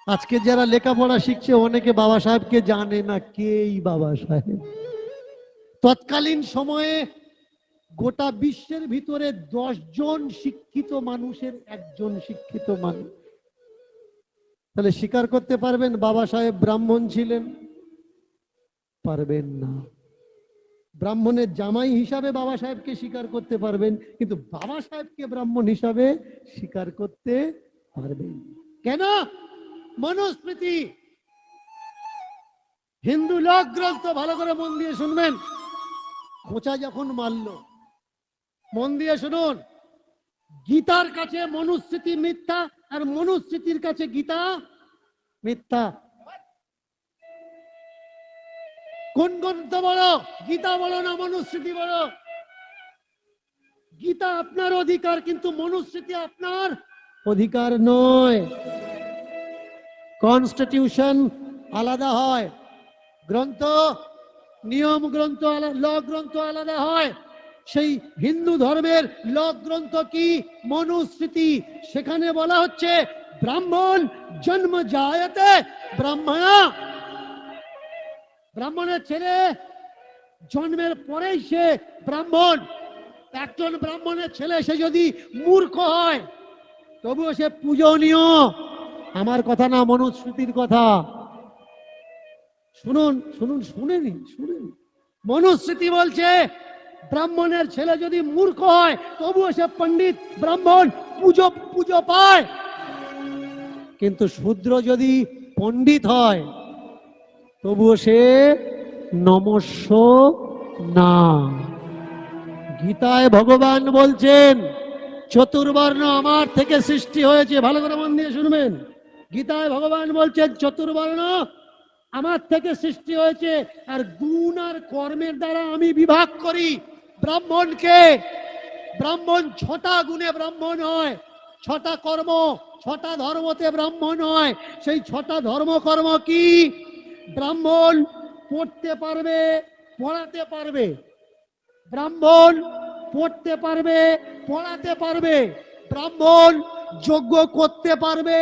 আজকে যারা লেখাপড়া শিখছে অনেকে বাবা সাহেবকে জানে না, কেই বাবা সাহেব। তৎকালীন সময়ে গোটা বিশ্বের ভিতরে 10 জন শিক্ষিত মানুষের একজন শিক্ষিত মানুষ। তাহলে স্বীকার করতে পারবেন বাবা সাহেব ব্রাহ্মণ ছিলেন? পারবেন না। ব্রাহ্মণের জামাই হিসাবে বাবা সাহেবকে স্বীকার করতে পারবেন, কিন্তু বাবা সাহেবকে ব্রাহ্মণ হিসাবে স্বীকার করতে পারবেন কেন? মনুস্মৃতি, হিন্দু লোক গ্রন্থ, ভালো করে মন দিয়ে শুনবেন। খোঁচা যখন মারল, মন দিয়ে শুনুন, গীতার কাছে মনুস্মৃতি মিথ্যা, আর মনুস্মৃতির কাছে গীতা মিথ্যা। কোন গ্রন্থ বড়? গীতা বড় না মনুস্মৃতি বড়? গীতা আপনার অধিকার, কিন্তু মনুস্মৃতি আপনার অধিকার নয়। কনস্টিটিউশন আলাদা হয়, গ্রন্থ, নিয়ম গ্রন্থ, ল গ্রন্থ আলাদা হয়। সেই হিন্দু ধর্মের ল গ্রন্থ কি? মনুস্মৃতি। সেখানে বলা হচ্ছে ব্রাহ্মণ জন্ম জায়তে ব্রাহ্মণা, ব্রাহ্মণের ছেলে জন্মের পরেই সে ব্রাহ্মণ। একজন ব্রাহ্মণের ছেলে সে যদি মূর্খ হয় তবুও সে পূজনীয়। আমার কথা না, মনুস্মৃতির কথা। শুনুন শুনুন, শুনেনি শুনেন, মনুস্মৃতি বলছে ব্রাহ্মণের ছেলে যদি মূর্খ হয় তবুও সে পণ্ডিত ব্রাহ্মণ, পুজো পায়। কিন্তু শূদ্র যদি পণ্ডিত হয় তবুও সে নমস্য না। গীতায় ভগবান বলছেন চতুর্বর্ণ আমার থেকে সৃষ্টি হয়েছে। ভালো করে মন দিয়ে শুনবেন। গীতায় ভগবান বলছেন চতুর্বর্ণ আমার থেকে সৃষ্টি হয়েছে, আর গুণ আর কর্মের দ্বারা আমি বিভাগ করি ব্রাহ্মণকে। ব্রাহ্মণ 6টা গুণে ব্রাহ্মণ হয়, 6টা কর্ম, 6টা ধর্মতে ব্রাহ্মণ হয়। সেই 6টা ধর্ম কর্ম কি? ব্রাহ্মণ পড়তে পারবে, পড়াতে পারবে, ব্রাহ্মণ পড়তে পারবে, পড়াতে পারবে, ব্রাহ্মণ যজ্ঞ করতে পারবে,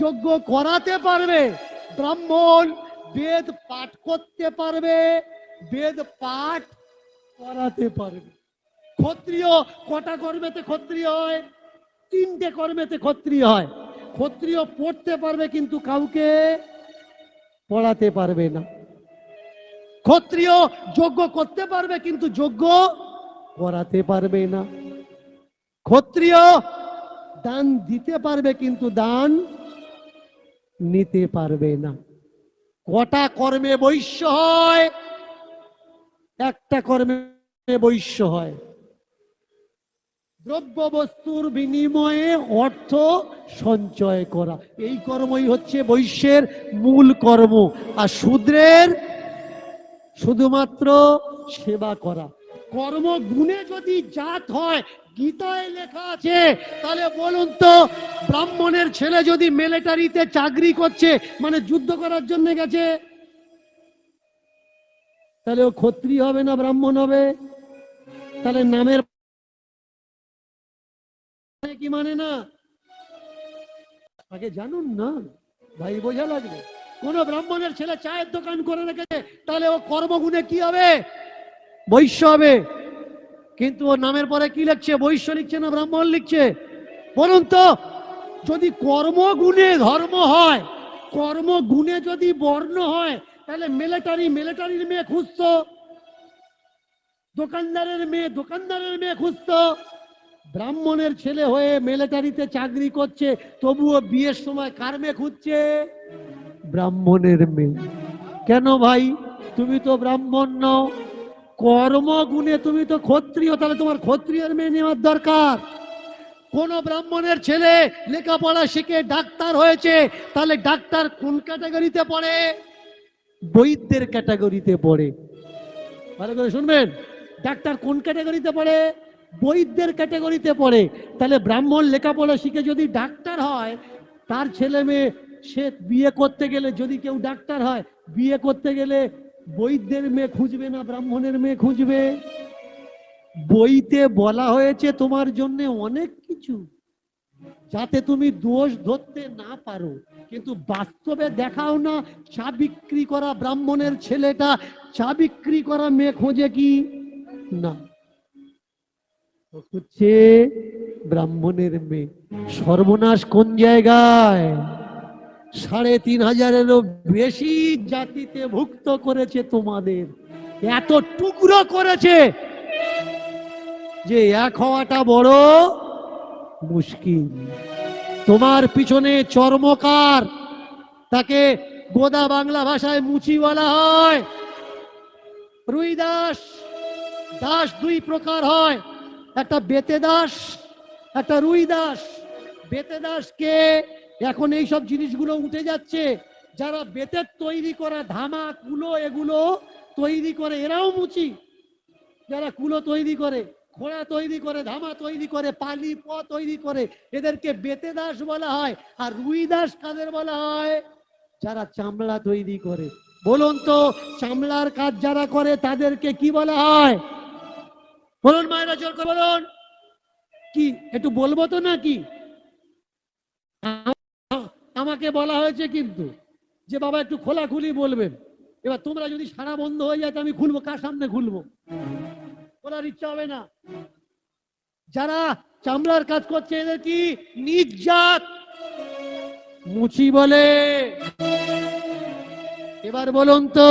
যজ্ঞ করাতে পারবে, ব্রাহ্মণ বেদ পাঠ করতে পারবে, বেদ পাঠ করাতে পারবে। ক্ষত্রিয় কটা কর্মেতে ক্ষত্রিয় হয়? 3টে কর্মেতে ক্ষত্রিয় হয়। ক্ষত্রিয় পড়তে পারবে কিন্তু কাউকে পড়াতে পারবে না। ক্ষত্রিয় যজ্ঞ করতে পারবে কিন্তু যজ্ঞ করাতে পারবে না। ক্ষত্রিয় দান দিতে পারবে কিন্তু দান নিতে পারবে না। কটা কর্মে বৈশ্য হয়? একটা কর্মে বৈশ্য হয়, দ্রব্য বস্তুর বিনিময়ে অর্থ সঞ্চয় করা। এই কর্মই হচ্ছে বৈশ্যের মূল কর্ম। আর শূদ্রের শুধুমাত্র সেবা করা। কর্ম গুণে যদি জাত হয়, গীতায় লেখা আছে, তাহলে বলুন তো, ব্রাহ্মণের ছেলে যদি মিলিটারিতে চাকরি করছে, মানে যুদ্ধ করার জন্য গেছে, তাহলে ও ক্ষত্রিয় হবে না ব্রাহ্মণ হবে? তাহলে নামের কি মানে না? আগে জানুন না ভাই, বোঝা লাগবে। কোন ব্রাহ্মণের ছেলে চায়ের দোকান করে রেখেছে, তাহলে ও কর্মগুণে কি হবে? বৈশ্য হবে। কিন্তু ও নামের পরে কি লিখছে? বৈশ্য লিখছে না ব্রাহ্মণ লিখছে? বলুন তো, যদি কর্মগুণে ধর্ম হয়, কর্মগুণে যদি বর্ণ হয়, তাহলে মিলিটারির মেয়ে খুঁজতো, দোকানদারের মেয়ে খুঁজতো। ব্রাহ্মণের ছেলে হয়ে মিলিটারিতে চাকরি করছে, তবুও বিয়ের সময় কার মেয়ে খুঁজছে? ব্রাহ্মণের মেয়ে। কেন ভাই? তুমি তো ব্রাহ্মণ নও, কর্মগুণে তুমি তো ক্ষত্রিয়, তাহলে তোমার ক্ষত্রিয়ের মেয়ে নেওয়ার দরকার। কোন ব্রাহ্মণের ছেলে লেখাপড়া শিখে ডাক্তার হয়েছে, তাহলে ডাক্তার কোন ক্যাটাগরিতে পড়ে? বৈদ্যের ক্যাটাগরিতে পড়ে। ভালো করে শুনবেন, ডাক্তার কোন ক্যাটাগরিতে পড়ে? বৈদ্যের ক্যাটাগরিতে পড়ে। তাহলে ব্রাহ্মণ লেখাপড়া শিখে যদি ডাক্তার হয়, তার ছেলে মেয়ে, সে বিয়ে করতে গেলে, যদি কেউ ডাক্তার হয়, বিয়ে করতে গেলে বৈদ্যের মেয়ে খুঁজবে না ব্রাহ্মণের মেয়ে খুঁজবে? বইতে বলা হয়েছে তোমার জন্য অনেক কিছু, যাতে তুমি দোষ ধরতে না পারো, কিন্তু বাস্তবে দেখাও না চা বিক্রি করা ব্রাহ্মণের ছেলেটা চা বিক্রি করা মেয়ে খোঁজে কি না, হচ্ছে ব্রাহ্মণের মেয়ে। সর্বনাশ কোন জায়গায়? ৩,৫০০-এরও বেশি জাতিতে ভুক্ত করেছে তোমাদের, এত টুকরো করেছে যে এক হওয়াটা বড় মুশকিল। তোমার পিছনে চর্মকার, তাকে গোদা বাংলা ভাষায় মুচি বলা হয়। রুই দাস, দাস দুই প্রকার হয়, একটা বেতে দাস, একটা রুই দাস। বেতে দাসকে এখন এইসব জিনিসগুলো উঠে যাচ্ছে, যারা বেতের তৈরি করা ধামা কুলো এগুলো তৈরি করে এরাও মুচি। যারা কুলো তৈরি করে, ঘোড়া তৈরি করে, ধামা তৈরি করে, পালি প তৈরি করে, এদেরকে বেতে দাস বলা হয়। আর রুই দাস কাদের বলা হয়? যারা চামড়া তৈরি করে। বলুন তো, চামড়ার কাজ যারা করে তাদেরকে কি বলা হয়? বলুন মায়েরা, জোর করে বলুন। কি একটু বলবো তো নাকি? আমাকে বলা হয়েছে কিন্তু যে বাবা একটু খোলাখুলি বলবেন। এবার তোমরা যদি সারা বন্ধ হয়ে যায়, আমি খুলবো কার সামনে খুলবো? বলার ইচ্ছা হবে না। যারা চামড়ার কাজ করছে এদের কি নিজ জাত মুচি বলে। এবার বলুন তো,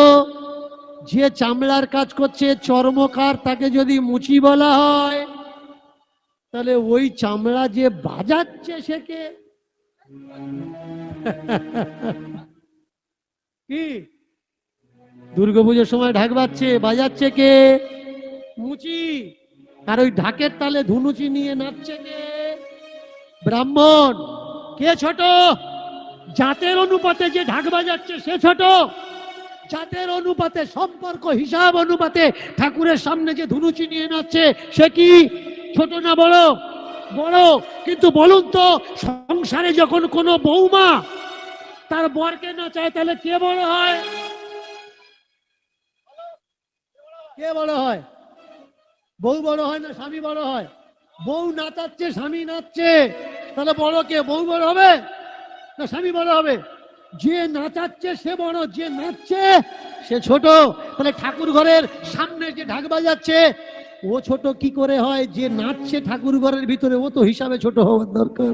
যে চামড়ার কাজ করছে চর্মকার, তাকে যদি মুচি বলা হয়, তাহলে ওই চামড়া যে বাজাচ্ছে সে কে? কি দুর্গাপুজোর সময় ঢাক বাজাচ্ছে কে? মুচি। আর ওই ঢাকের তালে ধুনুচি নিয়ে নাচছে কে? ব্রাহ্মণ। কে ছোট? জাতের অনুপাতে যে ঢাক বাজাচ্ছে সে ছোট। জাতের অনুপাতে, সম্পর্ক হিসাব অনুপাতে ঠাকুরের সামনে যে ধুনুচি নিয়ে নাচছে সে কি ছোট না বড়? বড়। কিন্তু বলুন তো, সংসারে যখন কোনো বৌমা তার বরকে নাচায়, তাহলে কে বড় হয়? কে বড় হয়? বউ বড় হয় না স্বামী বড় হয়? বউ নাচাচ্ছে, স্বামী নাচছে, তাহলে বড় কে? বউ বড় হবে না স্বামী বড় হবে? যে নাচাচ্ছে সে বড়, যে নাচছে সে ছোট। তাহলে ঠাকুর ঘরের সামনে যে ঢাক বাজাচ্ছে ও ছোট কি করে হয়? যে নাচছে ঠাকুর ঘরের ভিতরে ও তো হিসাবে ছোট হওয়ার দরকার।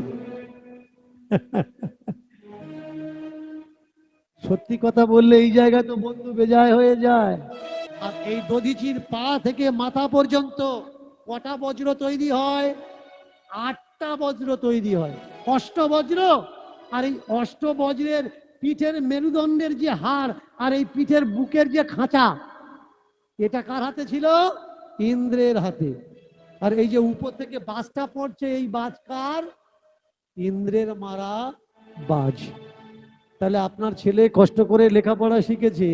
সত্যি কথা বললে এই জায়গায় তো বন্ধু বেজায় হয়ে যায়। আর এই দধিচির পা থেকে মাথা পর্যন্ত কটা বজ্র তৈরি হয়? 8টা বজ্র তৈরি হয়, অষ্টবজ্র। আর এই অষ্টবজ্রের পিঠের মেরুদণ্ডের যে হাড় আর এই পিঠের বুকের যে খাঁচা, এটা কার হাতে ছিল? ইন্দ্রের হাতে। আর এই যে উপর থেকে বাজটা পড়ছে, এই বাজ কার? ইন্দ্রের মারা বাজ। তাহলে আপনার ছেলে কষ্ট করে লেখাপড়া শিখেছে,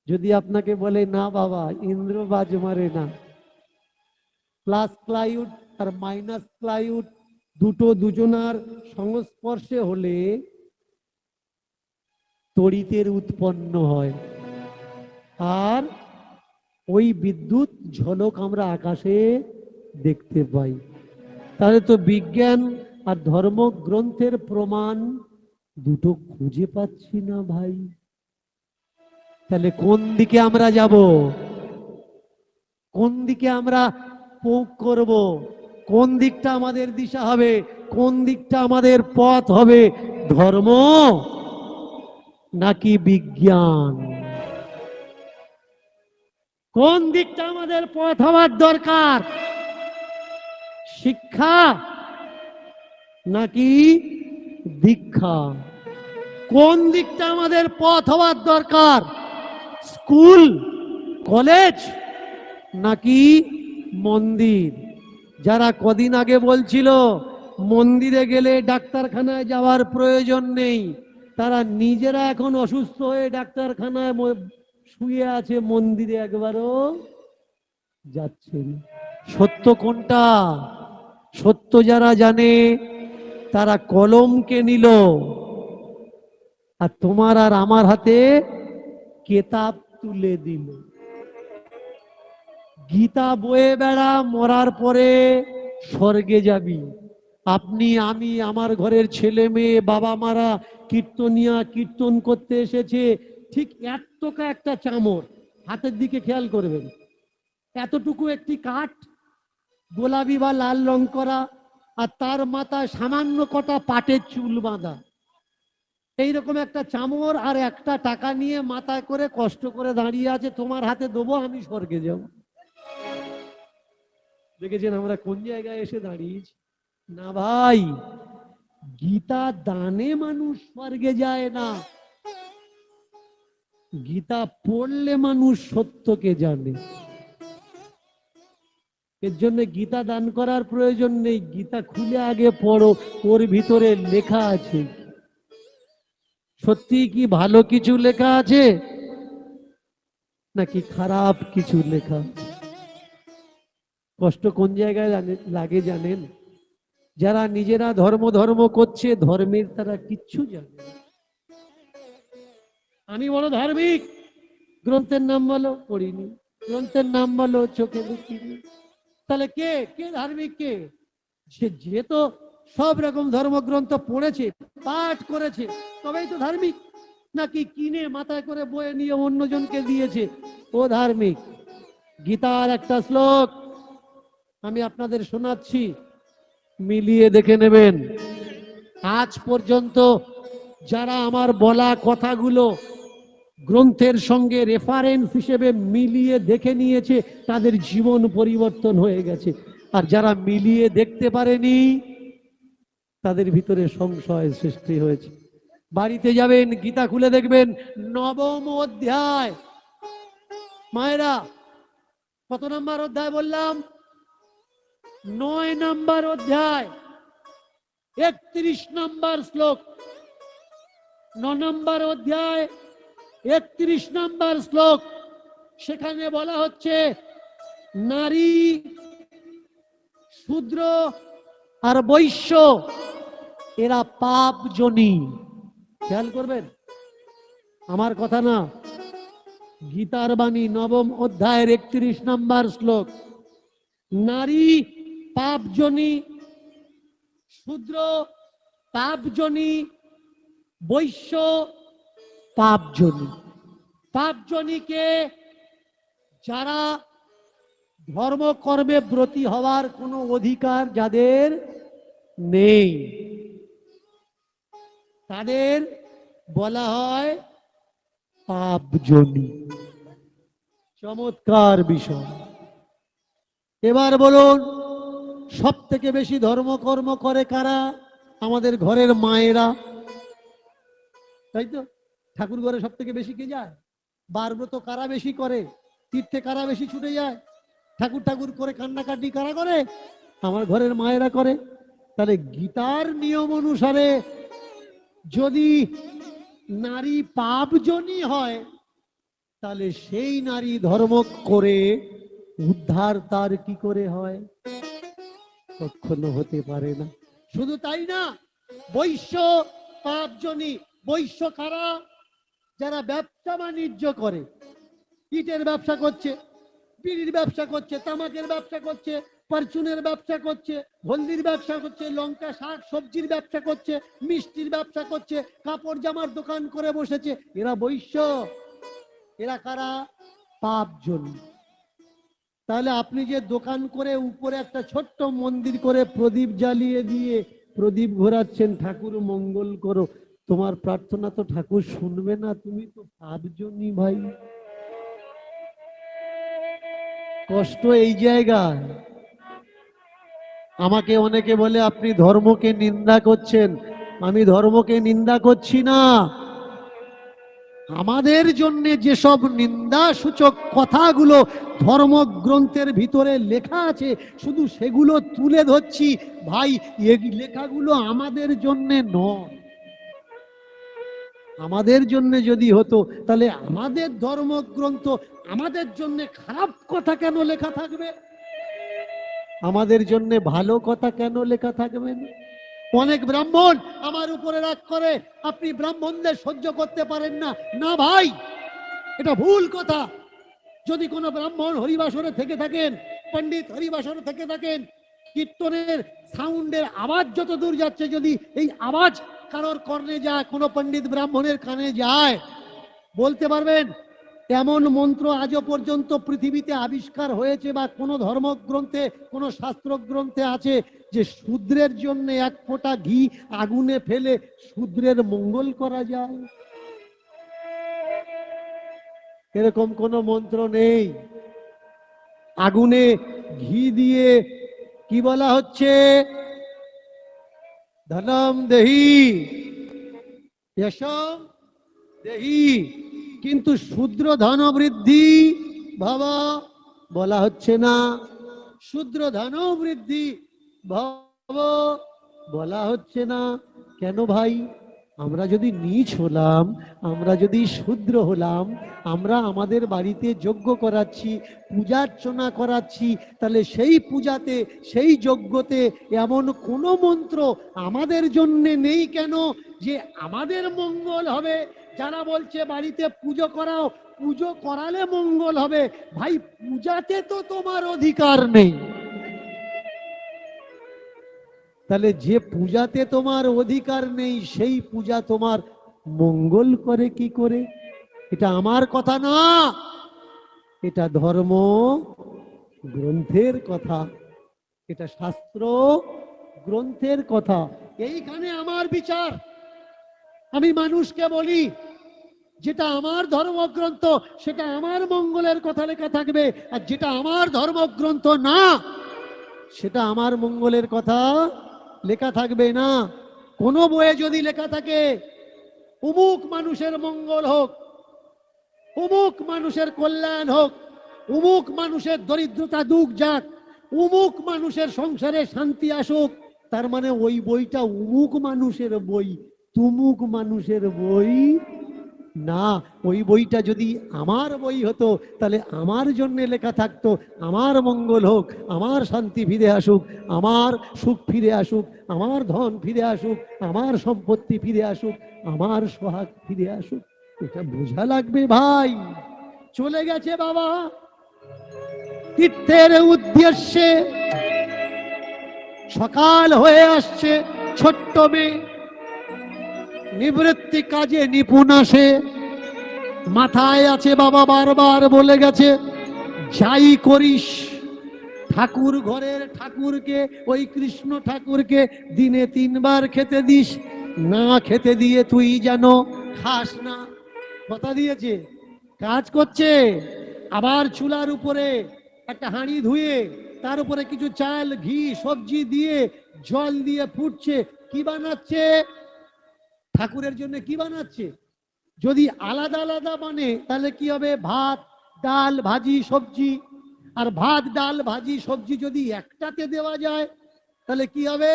যদি আপনাকে বলে না বাবা ইন্দ্র বাজ মারে না, প্লাস ক্লাইউড আর মাইনাস ক্লাইউড দুটো দুজনার সংস্পর্শে হলে তড়িতের উৎপন্ন হয়, আর ওই বিদ্যুৎ ঝলক আমরা আকাশে দেখতে পাই। তাহলে তো বিজ্ঞান আর ধর্মগ্রন্থের প্রমাণ দুটো খুঁজে পাচ্ছি না ভাই। তাহলে কোন দিকে আমরা যাব? কোন দিকে আমরা পোক করব? কোন দিকটা আমাদের দিশা হবে? কোন দিকটা আমাদের পথ হবে? ধর্ম নাকি বিজ্ঞান? কোন দিকটা আমাদের পথ হওয়ার দরকার? শিক্ষা নাকি দীক্ষা? কোন দিকটা আমাদের পথ হওয়ার দরকার? স্কুল, কলেজ নাকি মন্দির? যারা কদিন আগে বলছিল মন্দিরে গেলে ডাক্তারখানায় যাওয়ার প্রয়োজন নেই, তারা নিজেরা এখন অসুস্থ হয়ে ডাক্তারখানায় শুয়ে আছে, মন্দিরে একবারও যাচ্ছেন। সত্য কোনটা? সত্য যারা জানে তারা কলমকে নিল, আর তোমার আর আমার হাতে কেতাব তুলে দিল। গীতা বয়ে বেড়া, মরার পরে স্বর্গে যাবি। আপনি, আমি, আমার ঘরের ছেলে মেয়ে, বাবা মারা কীর্তনিয়া কীর্তন করতে এসেছে, ঠিক এতটা একটা চামর, হাতের দিকে খেয়াল করবেন, এতটুকু একটি কাঠ, গোলাপি বা লাল রং করা, আর তার মাথায় সামান্য কটা পাটের চুল বাঁধা, এইরকম একটা চামর আর একটা টাকা নিয়ে মাথায় করে কষ্ট করে দাঁড়িয়ে আছে, তোমার হাতে দেবো, আমি স্বর্গে যাব। দেখেছেন আমরা কোন জায়গায় এসে দাঁড়িয়েছি? না ভাই, গীতা দানে মানুষ স্বর্গে যায় না, গীতা পড়লে মানুষ সত্যকে জানে। এর জন্য গীতা দান করার প্রয়োজন নেই, গীতা খুলে আগে পড়ো, ওর ভিতরে লেখা আছে। সত্যি কি ভালো কিছু লেখা আছে নাকি খারাপ কিছু লেখা? কষ্ট কোন জায়গায় লাগে জানেন? যারা নিজেরা ধর্ম ধর্ম করছে, ধর্মের তারা কিচ্ছু জানে না। আমি বড় ধার্মিক, গ্রন্থের নাম বলো, পড়িনি। গ্রন্থের নাম বলো, চোখে দেখিনি। তাহলে কে কে ধার্মিক? কে? যে তো সব রকম ধর্মগ্রন্থ পড়েছে, পাঠ করেছে, তবেই তো ধার্মিক। নাকি কিনে মাথায় করে বয়ে নিয়ে অন্যজনকে দিয়েছে, ও ধার্মিক? গীতার একটা শ্লোক আমি আপনাদের শোনাচ্ছি, মিলিয়ে দেখে নেবেন। আজ পর্যন্ত যারা আমার বলা কথাগুলো গ্রন্থের সঙ্গে রেফারেন্স হিসেবে মিলিয়ে দেখে নিয়েছে, তাদের জীবন পরিবর্তন হয়ে গেছে। আর যারা মিলিয়ে দেখতে পারেনি, তাদের ভিতরে সংশয় সৃষ্টি হয়েছে। বাড়িতে যাবেন, গীতা খুলে দেখবেন, 9ম অধ্যায়। মায়েরা, কত নম্বর অধ্যায় বললাম? 9 নম্বর অধ্যায়, 31 নম্বর শ্লোক। 9 নম্বর অধ্যায়, 31 নম্বর শ্লোক। সেখানে বলা হচ্ছে, নারী, শূদ্র আর বৈশ্য এরা পাপ জনি। খেয়াল করবেন, আমার কথা না, গীতার বাণী, 9ম অধ্যায়ের 31 নম্বর শ্লোক। নারী পাপজনী, শূদ্র পাপজনী, বৈশ্য পাপজনী। পাপজনীকে যারা ধর্মকর্মে ব্রতী হওয়ার কোনো অধিকার যাদের নেই, তাদের বলা হয় পাপজনী। চমৎকার বিষয়। এবার বলুন, সব থেকে বেশি ধর্মকর্ম করে কারা? আমাদের ঘরের মায়েরা, তাই তো? ঠাকুর ঘরে সব থেকে বেশি কে যায়? বারব্রত কারা বেশি করে? তীর্থে কারা বেশি ছুটে যায়? ঠাকুর ঠাকুর করে কান্নাকাটি কারা করে? আমার ঘরের মায়েরা করে। তাহলে গীতার নিয়ম অনুসারে যদি নারী পাপজনী হয়, তাহলে সেই নারী ধর্ম করে উদ্ধার তার কি করে হয়? কখনো হতে পারে না। শুধু তাই না, বৈশ্য পাপজনী। বৈশ্য কারা? যারা ব্যবসা বাণিজ্য করে, ইটের ব্যবসা করছে, বিড়ির ব্যবসা করছে, তামাকের ব্যবসা করছে, পারচুনের ব্যবসা করছে, হলদির ব্যবসা করছে, লঙ্কা শাক সবজির ব্যবসা করছে, মিষ্টির ব্যবসা করছে, কাপড় জামার দোকান করে বসেছে, এরা বৈশ্য। এরা কারা? পাপজনী। তাহলে আপনি যে দোকান করে উপরে একটা ছোট্ট মন্দির করে প্রদীপ জ্বালিয়ে দিয়ে প্রদীপ ঘোরাচ্ছেন, ঠাকুর মঙ্গল করো, তোমার প্রার্থনা তো ঠাকুর শুনবে না, তুমি তো পাপজনী ভাই। কষ্ট এই জায়গায়। আমাকে অনেকে বলে আপনি ধর্মকে নিন্দা করছেন। আমি ধর্মকে নিন্দা করছি না, আমাদের জন্য যেসব নিন্দাসূচক কথাগুলো ধর্মগ্রন্থের ভিতরে লেখা আছে, শুধু সেগুলো তুলে ধরছি ভাই। এই লেখাগুলো আমাদের জন্য নয়। আমাদের জন্য যদি হতো, তাহলে আমাদের ধর্মগ্রন্থ আমাদের জন্য খারাপ কথা কেন লেখা থাকবে? আমাদের জন্য ভালো কথা কেন লেখা থাকবে না? অনেক ব্রাহ্মণ আমার উপরে রাগ করে, আপনি ব্রাহ্মণদের সহ্য করতে পারেন না। না ভাই, এটা ভুল কথা। যদি কোনো ব্রাহ্মণ হরিবাসরে থেকে থাকেন, পণ্ডিত হরিবাসরে থেকে থাকেন, কীর্তনের সাউন্ডের আওয়াজ যত দূর যাচ্ছে, যদি এই আওয়াজ কারোর কর্ণে যায়, কোনো পণ্ডিত ব্রাহ্মণের কানে যায়, বলতে পারবেন এমন মন্ত্র আজও পর্যন্ত পৃথিবীতে আবিষ্কার হয়েছে বা কোনো ধর্মগ্রন্থে, কোনো শাস্ত্র গ্রন্থে আছে যে শূদ্রের জন্য এক ফোঁটা ঘি আগুনে ফেলে শূদ্রের মঙ্গল করা যায়? এরকম কোনো মন্ত্র নেই। আগুনে ঘি দিয়ে কি বলা হচ্ছে? ধনম দেহি যশম দেহি, কিন্তু শূদ্র ধন বৃদ্ধি ভব বলা হচ্ছে না। শূদ্র ধন বৃদ্ধি ভব বলা হচ্ছে না। কেন ভাই? আমরা যদি নীচ হলাম, আমরা যদি শূদ্র হলাম, আমরা আমাদের বাড়িতে যজ্ঞ করাচ্ছি, পূজার্চনা করাচ্ছি, তাহলে সেই পূজাতে, সেই যজ্ঞতে এমন কোনো মন্ত্র আমাদের জন্য নেই কেন যে আমাদের মঙ্গল হবে? যারা বলছে বাড়িতে পুজো করাও, পুজো করালে মঙ্গল হবে, ভাই পূজাতে তো তোমার অধিকার নেই। তাহলে যে পূজাতে তোমার অধিকার নেই, সেই পূজা তোমার মঙ্গল করে কি করে? এটা আমার কথা না, এটা ধর্ম গ্রন্থের কথা, এটা শাস্ত্র গ্রন্থের কথা। এইখানে আমার বিচার। আমি মানুষকে বলি যেটা আমার ধর্মগ্রন্থ সেটা আমার মঙ্গলের কথা লেখা থাকবে, আর যেটা আমার ধর্মগ্রন্থ না সেটা আমার মঙ্গলের কথা লেখা থাকবে না। কোনো বইয়ে যদি লেখা থাকে অমুক মানুষের মঙ্গল হোক, অমুক মানুষের কল্যাণ হোক, অমুক মানুষের দরিদ্রতা দূর যাক, অমুক মানুষের সংসারে শান্তি আসুক, তার মানে ওই বইটা অমুক মানুষের বই, তুমুক মানুষের বই না। ওই বইটা যদি আমার বই হতো তাহলে আমার জন্য লেখা থাকতো আমার মঙ্গল হোক, আমার শান্তি ফিরে আসুক, আমার সুখ ফিরে আসুক, আমার ধন ফিরে আসুক, আমার সম্পত্তি ফিরে আসুক, আমার সোহাগ ফিরে আসুক। এটা বোঝা লাগবে ভাই। চলে গেছে বাবা তীর্থের উদ্দেশ্যে, সকাল হয়ে আসছে, ছোট্ট মেয়ে নিবৃত্তি কাজে নিপুণ আসে, মাথায় আছে বাবা বারবার বলে গেছে যাই করিস ঠাকুর ঘরের ঠাকুরকে, ওই কৃষ্ণ ঠাকুরকে দিনে 3 বার খেতে দিস, না খেতে দিয়ে তুই যেন খাস না। কথা দিয়েছে, কাজ করছে। আবার চুলার উপরে একটা হাঁড়ি ধুয়ে তার উপরে কিছু চাল, ঘি, সবজি দিয়ে জল দিয়ে ফুটছে। কি বানাচ্ছে? ঠাকুরের জন্য কি বানাচ্ছে? যদি আলাদা আলাদা বানে তাহলে কি হবে? ভাত, ডাল, ভাজি, সবজি। আর ভাত, ডাল, ভাজি, সবজি যদি একটাতে দেওয়া যায় তাহলে কি হবে?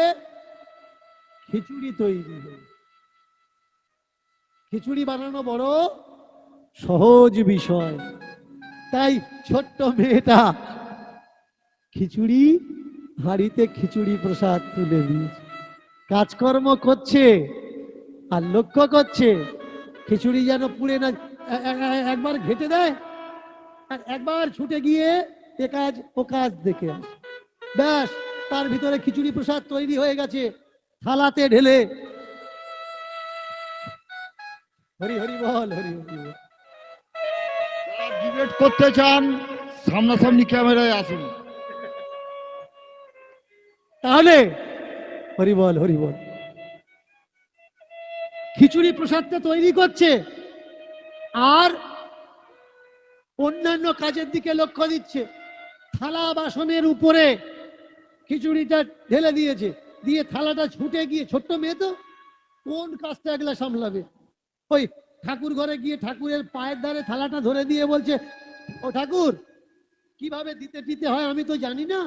খিচুড়ি তৈরি হবে। খিচুড়ি বানানো বড় সহজ বিষয়। তাই ছোট্ট মেয়েটা খিচুড়ি হাঁড়িতে খিচুড়ি প্রসাদ তুলে দিয়েছে, কাজকর্ম করছে আর লক্ষ্য করছে খিচুড়ি যেন পুড়ে না। একবার ঘেটে দেয় আর একবার ছুটে গিয়ে এ কাজ ও কাজ দেখে আসে, ব্যাস তার ভিতরে খিচুড়ি প্রসাদ তৈরি হয়ে গেছে, থালাতে ঢেলে। হরি হরি বল, হরি হরি বল। ডিবেট করতে চান সামনাসামনি ক্যামেরায় আসুন। তাহলে হরি বল, হরি বল। খিচুড়ি প্রসাদটা তৈরি করছে আর অন্যান্য কাজের দিকে লক্ষ্য দিচ্ছে। থালা বাসনের উপরে খিচুড়িটা ঢেলে দিয়েছে, দিয়ে থালাটা ছুটে গিয়ে, ছোট্ট মেয়ে তো কোন কাজটা একলা সামলাবে, ওই ঠাকুর ঘরে গিয়ে ঠাকুরের পায়ের ধারে থালাটা ধরে দিয়ে বলছে, ও ঠাকুর কিভাবে দিতে হয় আমি তো জানি না,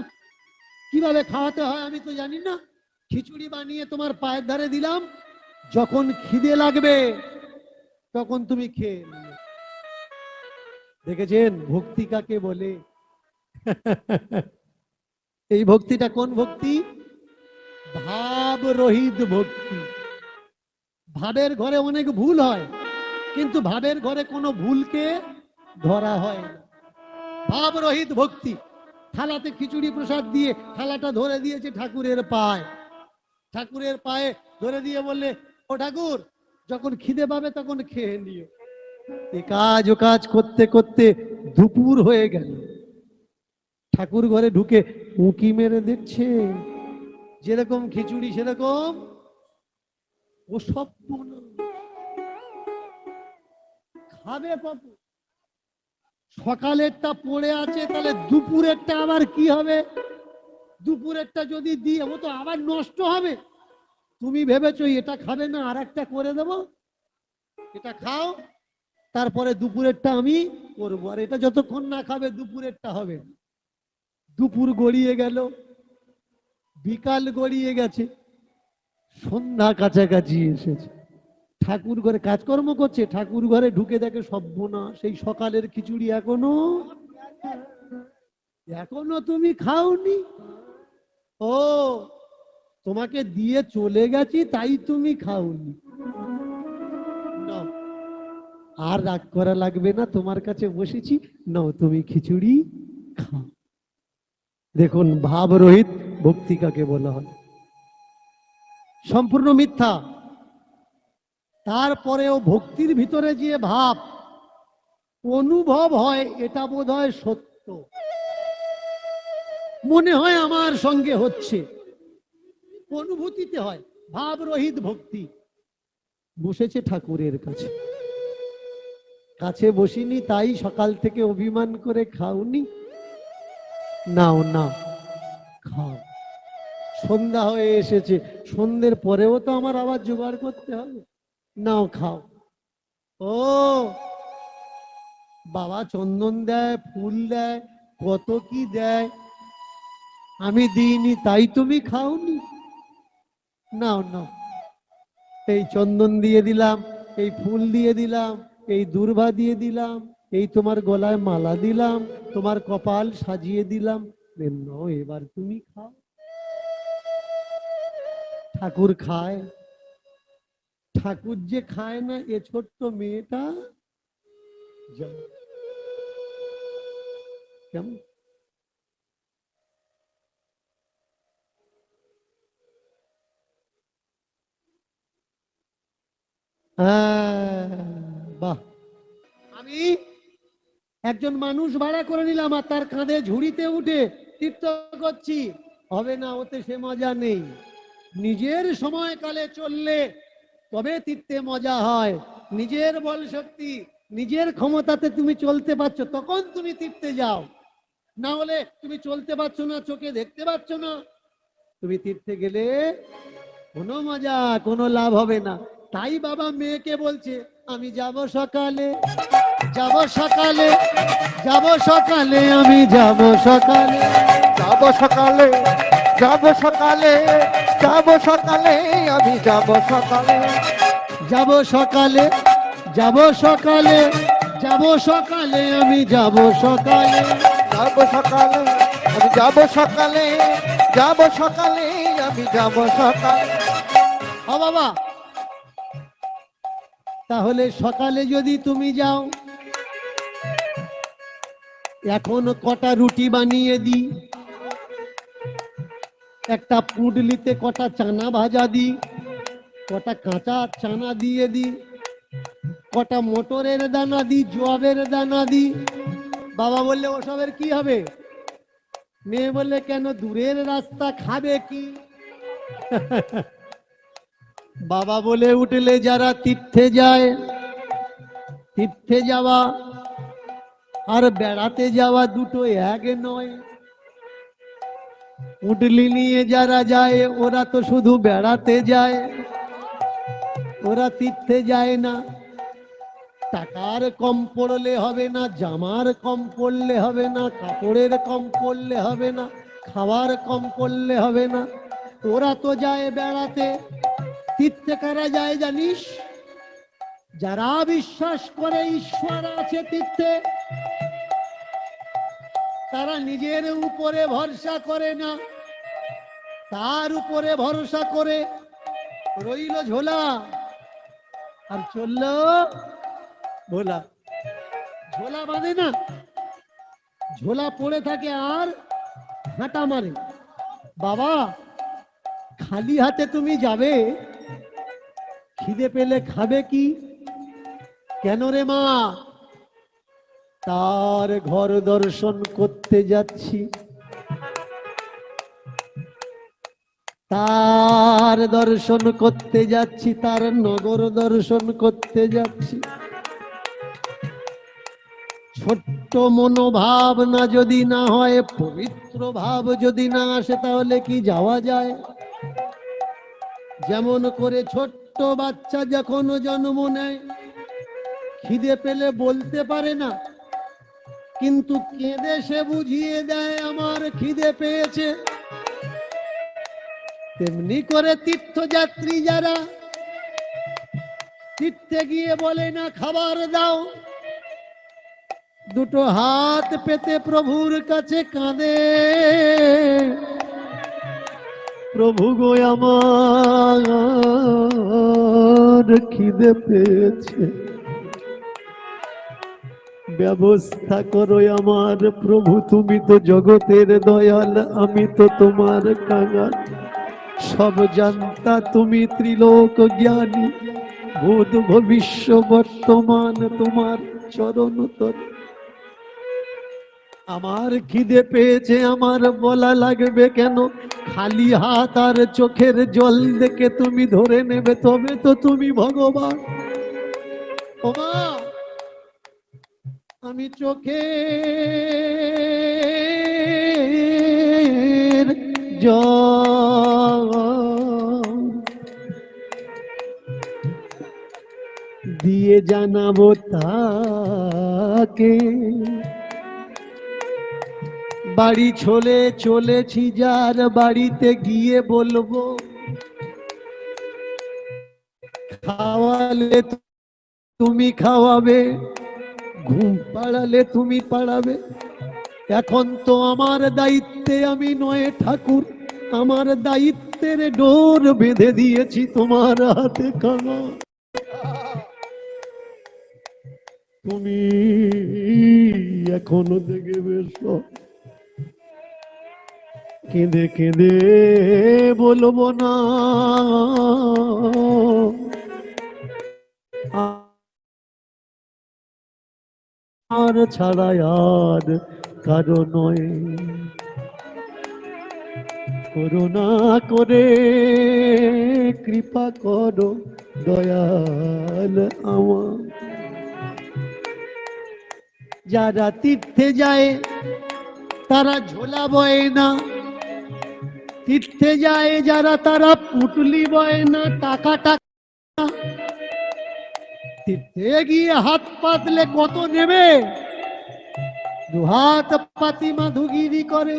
কিভাবে খাওয়াতে হয় আমি তো জানি না, খিচুড়ি বানিয়ে তোমার পায়ের ধারে দিলাম, যখন খিদে লাগবে তখন তুমি খেয়ে নিও। দেখেছেন ভক্তি কাকে বলে? এই ভক্তিটা কোন ভক্তি? ভাব রহিত ভক্তি। ভাবের ঘরে অনেক ভুল হয়, কিন্তু ভাবের ঘরে কোনো ভুলকে ধরা হয় না। ভাব রহিত ভক্তি। থালাতে খিচুড়ি প্রসাদ দিয়ে থালাটা ধরে দিয়েছে ঠাকুরের পায়ে, ঠাকুরের পায়ে ধরে দিয়ে বললে, ও ঠাকুর, যখন খিদে পাবে তখন খেয়ে নিও। এ কাজ ও কাজ করতে করতে দুপুর হয়ে গেল। ঠাকুর ঘরে ঢুকে উঁকি মেরে দেখছে, যেরকম খিচুড়ি সেরকম ও সব খাবে কত? সকালেরটা পড়ে আছে, তাহলে দুপুরেরটা আবার কি হবে? দুপুরেরটা যদি দিয়ে ও তো আবার নষ্ট হবে। তুমি ভেবেছো এটা খাবে না, আর একটা করে দেবো, এটা খাও, তারপরে দুপুরেরটা আমি করবো। আর এটা যতক্ষণ না খাবে দুপুরেরটা হবে। দুপুর গড়িয়ে গেল, বিকাল গড়িয়ে গেছে, সন্ধ্যা কাছাকাছি এসেছে। ঠাকুর ঘরে কাজকর্ম করছে, ঠাকুর ঘরে ঢুকে দেখে সর্বনাশ, সেই সকালের খিচুড়ি এখনো এখনো তুমি খাওনি। ও, তোমাকে দিয়ে চলে গেছি তাই তুমি খাওনি। নাও, আর রাগ করা লাগবে না, তোমার কাছে বসেছি, নাও তুমি খিচুড়ি খাও। দেখুন ভাব রহিত ভক্তি কাকে বলা হয়। সম্পূর্ণ মিথ্যা। তারপরেও ভক্তির ভিতরে যে ভাব অনুভব হয়, এটা বোধ হয় সত্য, মনে হয় আমার সঙ্গে হচ্ছে, অনুভূতিতে হয়। ভাব রহিত ভক্তি। বসেছে ঠাকুরের কাছে, কাছে বসিনি তাই সকাল থেকে অভিমান করে খাওনি, নাও না খাও। সন্ধ্যা হয়ে এসেছে, সন্ধ্যের পরেও তো আমার আবার জোগাড় করতে হবে, নাও খাও। ও বাবা চন্দন দেয়, ফুল দেয়, কত কি দেয়, আমি দিইনি তাই তুমি খাওনি, নাও নাও। এই চন্দন দিয়ে দিলাম, এই ফুল দিয়ে দিলাম, এই দূর্বা দিয়ে দিলাম, এই তোমার গলায় মালা দিলাম, তোমার কপাল সাজিয়ে দিলাম, নাও এবার তুমি খাও। ঠাকুর খায়? ঠাকুর যে খায় না, এ ছোট্ট মেয়েটা কেমন? বাহ, আমি একজন মানুষ ভাড়া করে নিলাম আর তার কাঁধে ঝুড়িতে উঠে তীর্থ করছি, হবে না, ওতে সে মজা নেই। নিজের সময়কালে চললে তবে তীর্থে মজা হয়। নিজের বল শক্তি, নিজের ক্ষমতাতে তুমি চলতে পারছো, তখন তুমি তীর্থে যাও। না হলে তুমি চলতে পারছো না, চোখে দেখতে পাচ্ছ না, তুমি তীর্থে গেলে কোনো মজা, কোনো লাভ হবে না। তাই বাবা মেয়েকে বলছে, আমি যাব সকালে, যাব সকালে, যাব সকালে, আমি যাব সকালে, যাব সকালে, যাব সকালে, যাব সকালে, আমি যাব সকালে, যাব সকালে, যাব সকালে, যাব সকালে, আমি যাব সকালে, যাব সকালে, আমি যাব সকালে, যাব সকালে, আমি যাব সকালে। ও বাবা, তাহলে সকালে যদি তুমি যাও, এখন কটা রুটি বানিয়ে দিই, একটা পুঁটলিতে কটা চানা ভাজা দিই, কটা কাঁচা চানা দিয়ে দিই, কটা মটরের দানা দিই, জবের দানা দিই। বাবা বললে ওসবের কি হবে? মেয়ে বললে কেন, দূরের রাস্তা, খাবে কি? বাবা বলে উঠলে, যারা তীর্থে যায়, তীর্থে যাওয়া আর বেড়াতে যাওয়া দুটো এক নয়। পুঁটলি নিয়ে যারা যায় ওরা তো শুধু বেড়াতে যায়, ওরা তীর্থে যায় না। টাকার কম পড়লে হবে না, জামার কম পড়লে হবে না, কাপড়ের কম পড়লে হবে না, খাওয়ার কম পড়লে হবে না, ওরা তো যায় বেড়াতে। তীর্থে কারা যায় জানিস? যারা বিশ্বাস করে ঈশ্বর আছে তীর্থে, তারা নিজের উপরে ভরসা করে না, তার উপরে ভরসা করে রইল ঝোলা আর চলল ভোলা। ঝোলা বাঁধে না, ঝোলা পড়ে থাকে আর হাঁটা মারে, বাবা খালি হাতে তুমি যাবে, খিদে পেলে খাবে কি? কেন রে মা? তার ঘর দর্শন করতে যাচ্ছি, তার দর্শন করতে যাচ্ছি, তার নগর দর্শন করতে যাচ্ছি। ছোট্ট মনোভাব না যদি না হয়, পবিত্র ভাব যদি না আসে, তাহলে কি যাওয়া যায়? যেমন করে ছোট্ট বাচ্চা যখন জন্ম নেয়, খিদে পেলে বলতে পারে না, কিন্তু কেঁদে সে বুঝিয়ে দেয় আমার খিদে পেয়েছে। তেমনি করে তীর্থযাত্রী যারা তীর্থে গিয়ে বলে না খাবার দাও, দুটো হাত পেতে প্রভুর কাছে কাঁদে, প্রভু গো আমার খিদে পেয়েছে, ব্যবস্থা করো আমার। প্রভু তুমি তো জগতের দয়াল, আমি তো তোমার কাঙাল। সব জানতা তুমি, ত্রিলোক জ্ঞানী, ভূত ভবিষ্য বর্তমান তোমার চরণ তলে। আমার খিদে পেয়েছে, আমার বলা লাগবে কেন? খালি হাত আর চোখের জল দেখে তুমি ধরে নেবে, তবে তো তুমি ভগবান। ও মা, আমি চোখের জল দিয়ে জানাবো তাকে, বাড়ি চলে চলেছি যার বাড়িতে গিয়ে বলবো, খাওয়ালে তুমি খাওয়াবে, ঘুম পাড়ালে তুমি পাড়াবে। এখন তো আমার দায়িত্বে আমি নয় ঠাকুর, আমার দায়িত্বের ডোর বেঁধে দিয়েছি তোমার হাতে কানা। তুমি এখনো দেখে বেশ কেঁদে কেঁদে বলবো না আর ছাড়া আর কারো নয়। করুণা করে কৃপা করো দয়াল আমার। যারা তীর্থে যায় তারা ঝোলা বয় না, তীর্থে যায় যারা তারা পুটলি বয় না, টাকা টাকা। তীর্থে গিয়ে হাত পাতলে কত নেবে? দুহাত পাতি মাধুগিরি করে,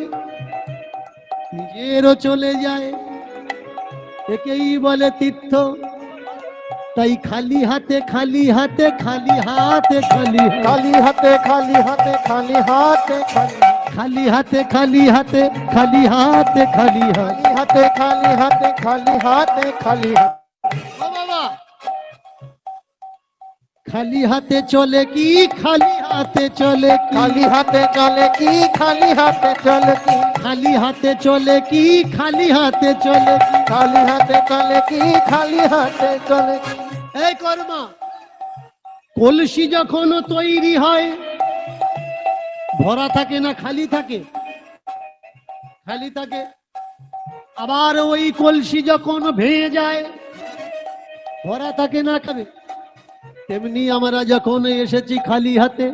নিজেরও চলে যায়, একেই বলে তীর্থ। তাই খালি হাতে খালি হাতে খালি হাতে খালি খালি হাতে খালি হাতে খালি হাতে খালি হাতে খালি হাতে খালি হাতে খালি হাতে খালি হাতে খালি হাতে খালি হাতে। ও বাবা, খালি হাতে চলে কি খালি হাতে চলে কি? খালি হাতে চলে কি খালি হাতে চলে কি? খালি হাতে চলে কি খালি হাতে চলে কি? খালি হাতে চলে কি খালি হাতে চলে কি? এই কর্মা, কলসি যখন তৈরি হয় ভরা থাকে না খালি থাকে? খালি থাকে। আবার ওই কলসি যখন ভেঙে যায় ভরা থাকে না খাবে? তেমনি আমরা যখন এসেছি খালি হাতে,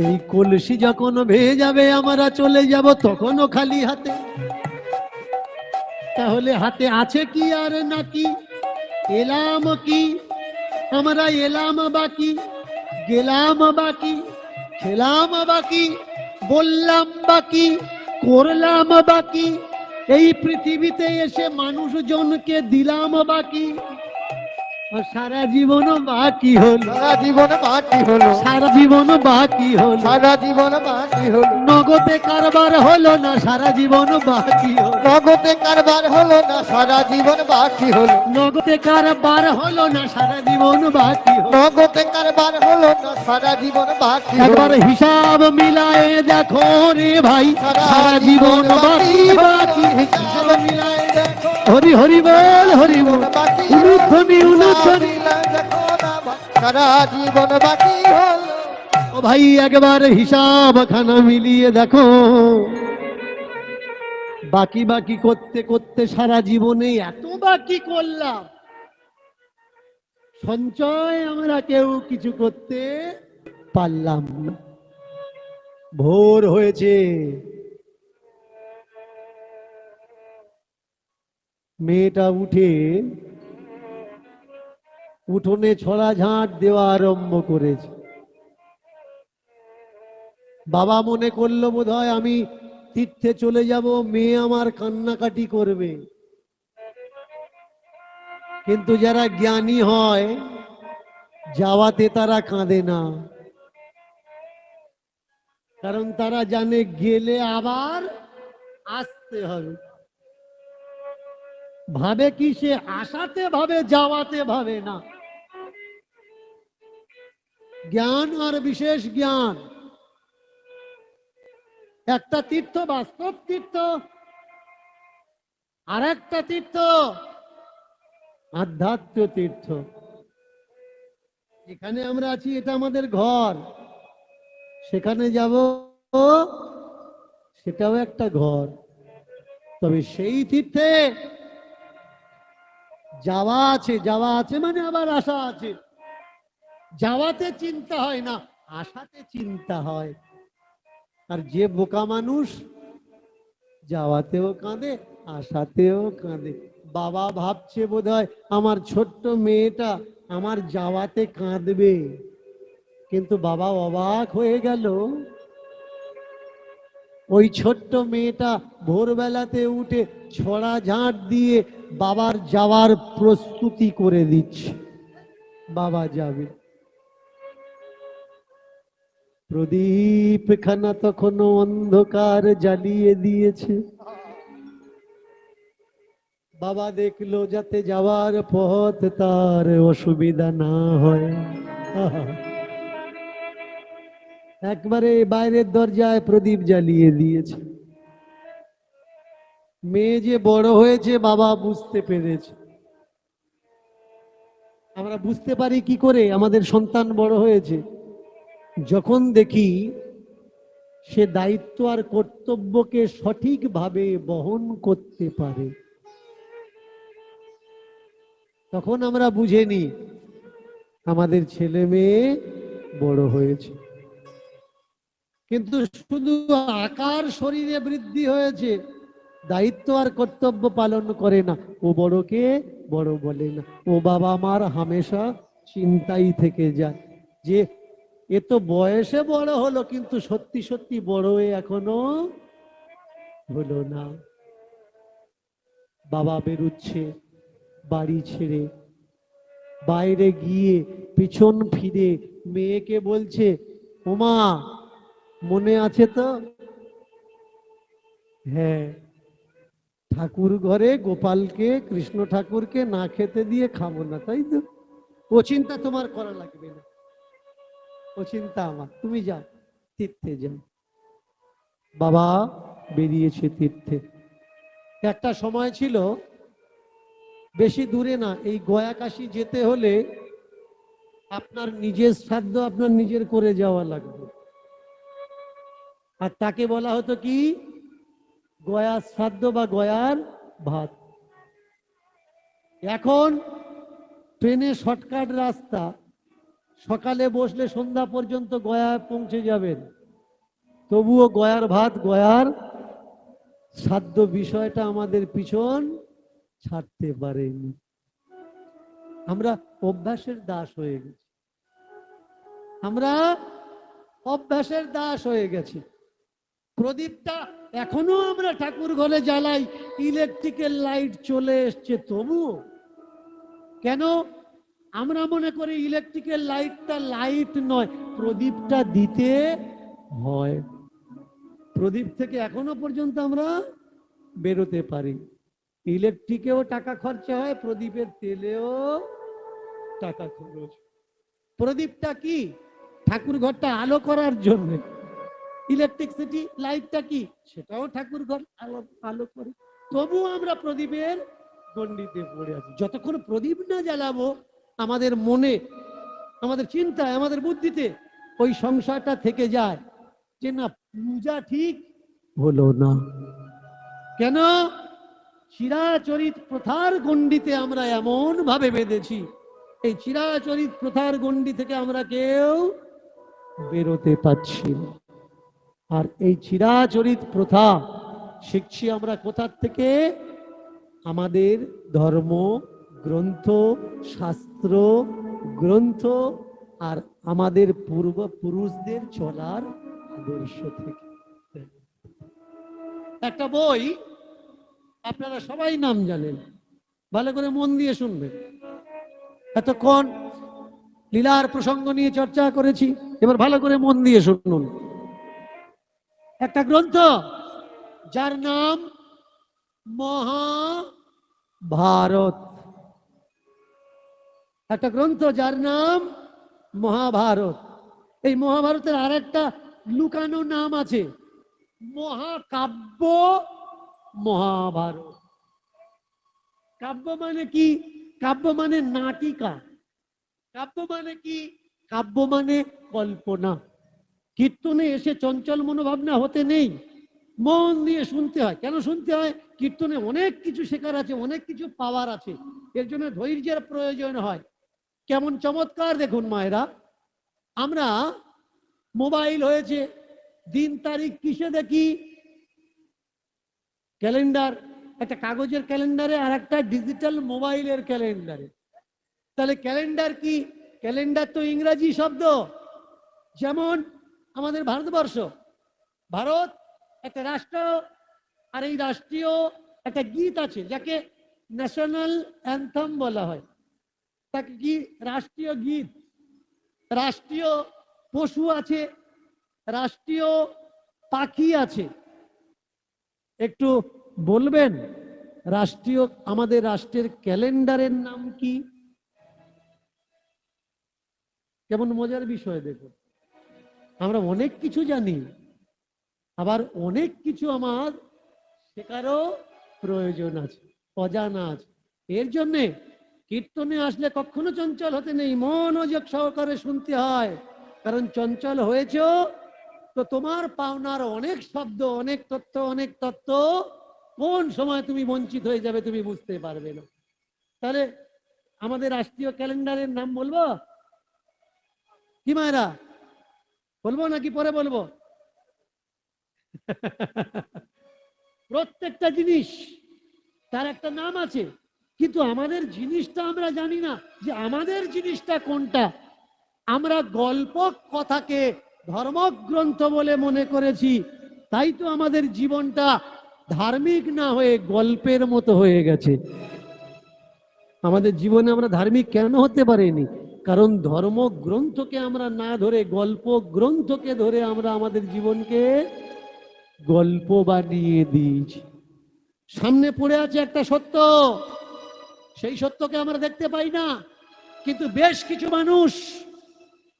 এই কলসি যখন ভেঙে যাবে আমরা চলে যাব তখনও খালি হাতে। তাহলে হাতে আছে কি আর নাকি? এলাম কি? আমরা এলাম বাকি, গেলাম বাকি, খেলাম বাকি, বললাম বাকি, করলাম বাকি, এই পৃথিবীতে এসে মানুষজনকে দিলাম বাকি। ও সারা জীবনও বাকি হলো, সারা জীবন বাকি হলো, সারা জীবনও বাকি হলো, সারা জীবন বাকি হলো, নগদে কারবার হলো না, সারা জীবনও বাকি হলো, নগদে কারবার হলো না, সারা জীবন বাকি হলো, নগদে কারবার হলো না, সারা জীবন বাকি হলো। নগদে কারবার হলো না, সারা জীবন বাকি একবার হলো, হিসাব মিলায়ে দেখো রে ভাই, সারা জীবন বাকি বাকি, হিসাব মিলায়ে দেখো। হরি হরি বল, হরি বল, উলুধ্বনি উলুধ্বনি। সারা জীবন বাকি হলো। ও ভাই একবার হিসাব খানা মিলিয়ে দেখো, বাকি বাকি করতে করতে সারা জীবনে এত বাকি করলাম, সঞ্চয় আমরা কেউ কিছু করতে পারলাম না। ভোর হয়েছে, মেয়েটা উঠে উঠোনে ছড়া ঝাঁট দেওয়া আরম্ভ করেছে। বাবা মনে করলো বোধহয় আমি তীর্থে চলে যাব, মেয়ে আমার কান্নাকাটি করবে। কিন্তু যারা জ্ঞানী হয় যাওয়াতে তারা কাঁদে না, কারণ তারা জানে গেলে আবার আসতে হবে। ভাবে কি সে আসাতে ভাবে, যাওয়াতে ভাবে না। জ্ঞান আর বিশেষ জ্ঞান, একটা তীর্থ বাস্তব তীর্থ, আর একটা তীর্থ আধ্যাত্ম তীর্থ। এখানে আমরা আছি, এটা আমাদের ঘর, সেখানে যাব সেটাও একটা ঘর। তবে সেই তীর্থে যাওয়া আছে, যাওয়া আছে মানে আবার আশা আছে। যাওয়াতে চিন্তা হয় না, আশাতে চিন্তা হয়। আর যে বোকা মানুষ যাওয়াতেও কাঁদে, আশাতেও কাঁদে। বাবা ভাবছে বোধহয় আমার ছোট্ট মেয়েটা আমার যাওয়াতে কাঁদবে, কিন্তু বাবা অবাক হয়ে গেল। ওই ছোট্ট মেয়েটা ভোরবেলাতে উঠে ছড়া ঝাঁট দিয়ে বাবার যাওয়ার প্রস্তুতি করে দিচ্ছে। বাবা যাবে। প্রদীপ খানা তখনও অন্ধকার জ্বালিয়ে দিয়েছে। বাবা দেখলো যাতে যাওয়ার পথ তার অসুবিধা না হয়। একবারে বাইরের দরজায় প্রদীপ জ্বালিয়ে দিয়েছে। মেয়ে যে বড় হয়েছে বাবা বুঝতে পেরেছে। আমরা বুঝতে পারি কি করে আমাদের সন্তান বড় হয়েছে? যখন দেখি সে দায়িত্ব আর কর্তব্যকে সঠিকভাবে বহন করতে পারে, তখন আমরা বুঝে নিই আমাদের ছেলে মেয়ে বড় হয়েছে। কিন্তু শুধু আকার শরীরে বৃদ্ধি হয়েছে, দায়িত্ব আর কর্তব্য পালন করে না, ও বড়কে বড় বলে না। ও বাবা মার হামেশা চিন্তাই থেকে যায় যে এ তো বয়সে বড় হলো, কিন্তু সত্যি সত্যি বড় হয়ে এখনো হলো না। বাবা বেরুচ্ছে বাড়ি ছেড়ে, বাইরে গিয়ে পিছন ফিরে মেয়েকে বলছে, ওমা মনে আছে তো? হ্যাঁ, ঠাকুর ঘরে গোপালকে, কৃষ্ণ ঠাকুরকে না খেতে দিয়ে খাবো না, তাই তো? ও চিন্তা তোমার করা লাগবে না, ও চিন্তা আমার। তুমি যাও, তীর্থে যাও। বাবা বেরিয়েছে তীর্থে। একটা সময় ছিল, বেশি দূরে না, এই গয়া কাশী যেতে হলে আপনার নিজের শ্রাদ্ধ আপনার নিজের করে যাওয়া লাগবে। আর তাকে বলা হতো কি? গয়ার শ্রাদ্ধ বা গয়ার ভাত। এখন ট্রেনে শর্টকাট রাস্তা, সকালে বসলে সন্ধ্যা পর্যন্ত গয়ায় পৌঁছে যাবেন, তবুও গয়ার ভাত, গয়ার শ্রাদ্ধ বিষয়টা আমাদের পিছন ছাড়তে পারেনি। আমরা অভ্যাসের দাস হয়ে গেছি, আমরা অভ্যাসের দাস হয়ে গেছি। প্রদীপটা এখনো আমরা ঠাকুর ঘরে জ্বালাই, ইলেকট্রিক্যাল লাইট চলে এসছে তবুও। কেন? আমরা মনে করি ইলেকট্রিকের লাইটটা লাইট নয়, প্রদীপটা দিতে হয়। প্রদীপ থেকে এখনো পর্যন্ত আমরা বেরোতে পারি। ইলেকট্রিকেও টাকা খরচা হয়, প্রদীপের তেলেও টাকা খরচ। প্রদীপটা কি? ঠাকুর ঘরটা আলো করার জন্য। ইলেকট্রিসিটি লাইটটা কি? সেটাও ঠাকুর ঘর আলো আলো করে। তবু আমরা প্রদীপের গণ্ডিতে পড়ে আছি। যতক্ষণ প্রদীপ না জ্বালাবো, আমাদের মনে, আমাদের চিন্তায়, আমাদের বুদ্ধিতে ওই সংসারটা থেকে যায় যে না, পূজা ঠিক হলো না। কেন? চিরাচরিত প্রথার গণ্ডিতে আমরা এমন ভাবে বেঁধেছি, এই চিরাচরিত প্রথার গণ্ডি থেকে আমরা কেউ বেরোতে পারছি না। আর এই চিরাচরিত প্রথা শিখছি আমরা কোথার থেকে? আমাদের ধর্ম গ্রন্থ, শাস্ত্র গ্রন্থ, আর আমাদের পূর্বপুরুষদের চলার আদর্শ থেকে। একটা বই আপনারা সবাই নাম জানেন, ভালো করে মন দিয়ে শুনবেন। এতক্ষণ লীলার প্রসঙ্গ নিয়ে চর্চা করেছি, এবার ভালো করে মন দিয়ে শুনুন। একটা গ্রন্থ যার নাম মহাভারত। একটা গ্রন্থ যার নাম মহাভারত। এই মহাভারতের আর একটা লুকানো নাম আছে, মহাকাব্য মহাভারত। কাব্য মানে কি? কাব্য মানে নাটিকা। কাব্য মানে কি? কাব্য মানে কল্পনা। কীর্তনে এসে চঞ্চল মনোভাবনা হতে নেই, মন দিয়ে শুনতে হয়। কেন শুনতে হয়? কীর্তনে অনেক কিছু শেখার আছে, অনেক কিছু পাওয়ার আছে, এর জন্য ধৈর্যের প্রয়োজন হয়। কেমন চমৎকার দেখুন মায়েরা, আমরা মোবাইল হয়েছে, দিন তারিখ কিসে দেখি? ক্যালেন্ডার, একটা কাগজের ক্যালেন্ডারে আর একটা ডিজিটাল মোবাইলের ক্যালেন্ডারে। তাহলে ক্যালেন্ডার কি? ক্যালেন্ডার তো ইংরেজি শব্দ। যেমন আমাদের ভারতবর্ষ, ভারত একটা রাষ্ট্র, আর এই রাষ্ট্রীয় একটা গীত আছে যাকে ন্যাশনাল অ্যান্থম বলা হয়। তাকে কি? রাষ্ট্রীয় গীত। রাষ্ট্রীয় পশু আছে, রাষ্ট্রীয় পাখি আছে। একটু বলবেন রাষ্ট্রীয়, আমাদের রাষ্ট্রের ক্যালেন্ডারের নাম কি? কেমন মজার বিষয় দেখুন, আমরা অনেক কিছু জানি, আবার অনেক কিছু আমার শেখারও প্রয়োজন আছে, অজানা আছে। এর জন্যে কীর্তনে আসলে কখনো চঞ্চল হতে নেই, মনোযোগ সহকারে শুনতে হয়। কারণ চঞ্চল হয়েছ তো তোমার পাওনার অনেক শব্দ, অনেক তথ্য, অনেক তত্ত্ব কোন সময় তুমি বঞ্চিত হয়ে যাবে তুমি বুঝতে পারবে না। তাহলে আমাদের রাষ্ট্রীয় ক্যালেন্ডারের নাম বলবো কি মায়েরা? বলবো নাকি পরে বলবো? প্রত্যেকটা জিনিস তার একটা নাম আছে, কিন্তু আমাদের জিনিসটা আমরা জানি না যে আমাদের জিনিসটা কোনটা। আমরা গল্প কথাকে ধর্মগ্রন্থ বলে মনে করেছি, তাই তো আমাদের জীবনটা ধার্মিক না হয়ে গল্পের মতো হয়ে গেছে। আমাদের জীবনে আমরা ধার্মিক কেন হতে পারিনি? কারণ ধর্মগ্রন্থকে আমরা না ধরে গল্প গ্রন্থকে ধরে আমরা আমাদের জীবনকে গল্প বানিয়ে দিয়েছি। সামনে পড়ে আছে একটা সত্য, সেই সত্যকে আমরা দেখতে পাই না, কিন্তু বেশ কিছু মানুষ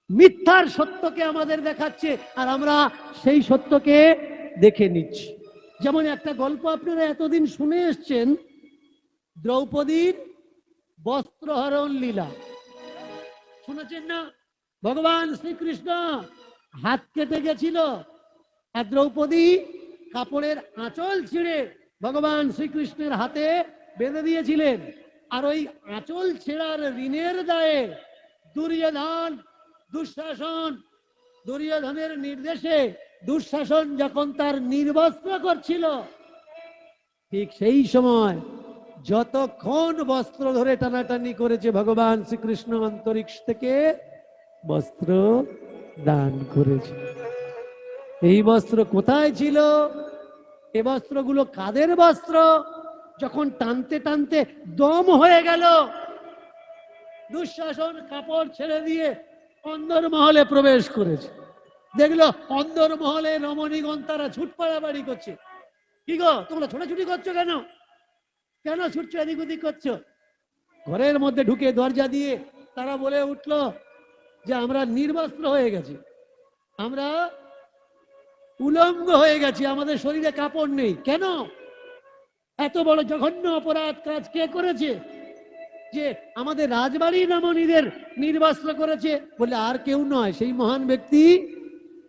মিথ্যার সত্যকে আমাদের দেখাচ্ছে, আর আমরা সেই সত্যকে দেখে নিচ্ছি। যেমন একটা গল্প আপনারা এতদিন শুনে এসছেন, দ্রৌপদীর বস্ত্রহরণ লীলা শুনেছেন না? ভগবান শ্রীকৃষ্ণ হাত কেটে গেছিল, আর দ্রৌপদী কাপড়ের আঁচল ছিঁড়ে ভগবান শ্রীকৃষ্ণের হাতে বেঁধে দিয়েছিলেন। আর ওই আঁচল ছেঁড়ার ঋণের দায়ে দুর্যোধন, দুঃশাসন, দুর্যোধনের নির্দেশে দুঃশাসন যখন তার নির্বস্ত্র করছিল, ঠিক সেই সময় যতক্ষণ বস্ত্র ধরে টানাটানি করেছে, ভগবান শ্রীকৃষ্ণ অন্তরিক্ষ থেকে বস্ত্র দান করেছে। এই বস্ত্র কোথায় ছিল? এ বস্ত্রগুলো কাদের বস্ত্র? যখন টানতে টানতে দম হয়ে গেল, দুঃশাসন কাপড় ছেড়ে দিয়ে অন্দরমহলে প্রবেশ করেছে। দেখলো অন্দরমহলে রমণীগণ তারা ছুট পাড়াবাড়ি করছে। কি গো, তোমরা ছোটাছুটি করছো কেন? কেন ছুটছো, এদিক ওদিক করছো? ঘরের মধ্যে ঢুকে দরজা দিয়ে তারা বলে উঠলো যে আমরা নির্বস্ত্র হয়ে গেছি, আমরা উলঙ্গ হয়ে গেছি, আমাদের শরীরে কাপড় নেই। কেন? এত বড় জঘন্য অপরাধ কাজ কে করেছে যে আমাদের রাজবাড়ির রমণীদের নির্বস্ত্র করেছে? বলে আর কেউ নয়, সেই মহান ব্যক্তি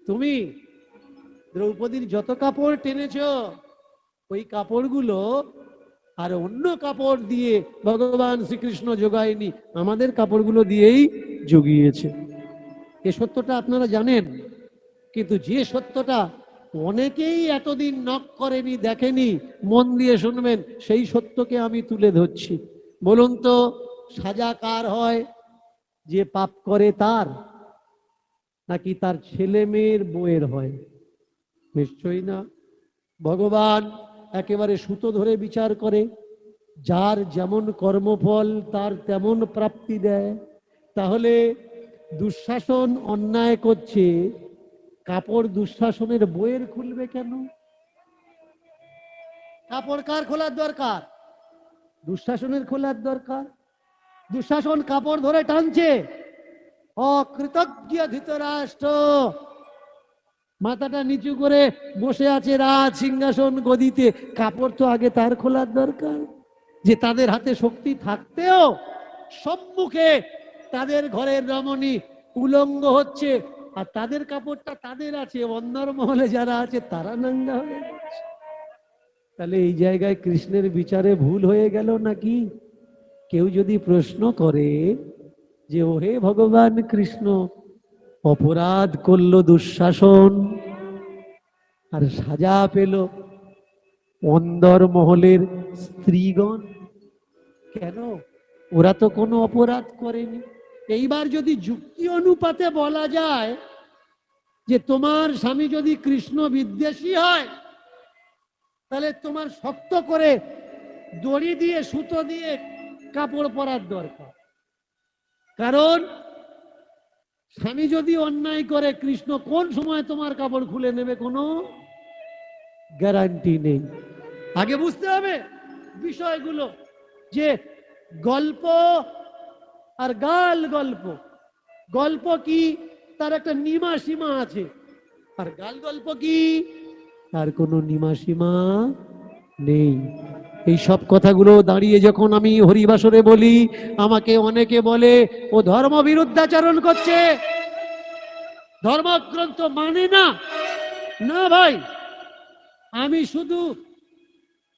তুমি। দ্রৌপদীর যত কাপড় টেনেছ, ওই কাপড়গুলো আর অন্য কাপড় দিয়ে ভগবান শ্রীকৃষ্ণ যোগায়নি, আমাদের কাপড়গুলো দিয়েই জুগিয়েছে। এ সত্যটা আপনারা জানেন, কিন্তু যে সত্যটা অনেকেই এতদিন নক করেনি, দেখেনি, মন দিয়ে শুনবেন, সেই সত্যকে আমি তুলে ধরছি। বলুন তো, সাজা কার হয়? যে পাপ করে তার, নাকি তার ছেলে মেয়ের বউয়ের হয়? নিশ্চয়ই না। ভগবান একেবারে সুতো ধরে বিচার করে, যার যেমন কর্মফল তার তেমন প্রাপ্তি দেয়। তাহলে দুঃশাসন অন্যায় করছে, কাপড় দুঃশাসনের বইয়ের খুলবে কেন? কাপড় কার খোলার দরকার? দুঃশাসনের খোলার দরকার। দুঃশাসন কাপড় ধরে টানছে। অকৃতজ্ঞ ধৃতরাষ্ট্র মাথাটা নিচু করে বসে আছে রাজ সিংহাসন গদিতে, কাপড় তো আগে তার খোলার দরকার। যে তাদের হাতে শক্তি থাকতেও সম্মুখে তাদের ঘরের রমণী উলঙ্গ হচ্ছে, আর তাদের কাপড়টা তাদের আছে, অন্দরমহলে যারা আছে তারা নাঙ্গা হয়ে যাচ্ছে। তাহলে এই জায়গায় কৃষ্ণের বিচারে ভুল হয়ে গেল নাকি? কেউ যদি প্রশ্ন করে যে ওহে ভগবান কৃষ্ণ, অপরাধ করলো দুঃশাসন আর সাজা পেল অন্দরমহলের স্ত্রীগণ, কেন? ওরা তো কোনো অপরাধ করেনি। এইবার যদি যুক্তি অনুপাতে বলা যায় যে তোমার স্বামী যদি কৃষ্ণ বিদ্বেষী হয়, তাহলে তোমার শক্ত করে দড়ি দিয়ে সুতো দিয়ে কাপড় পরার দরকার। কারণ স্বামী যদি অন্যায় করে, কৃষ্ণ কোন সময় তোমার কাপড় খুলে নেবে কোনো গ্যারান্টি নেই। আগে বুঝতে হবে বিষয়গুলো, যে গল্প আর গাল গল্প, গল্প কি তার একটা নিমা সীমা আছে, আর গাল গল্প কি তার কোনো নিমা সীমা নেই। এই সব কথাগুলো দাঁড়িয়ে যখন আমি হরিবাসরে বলি, আমাকে অনেকে বলে ও ধর্ম বিরুদ্ধাচরণ করছে, ধর্মগ্রন্থ মানে না। না ভাই, আমি শুধু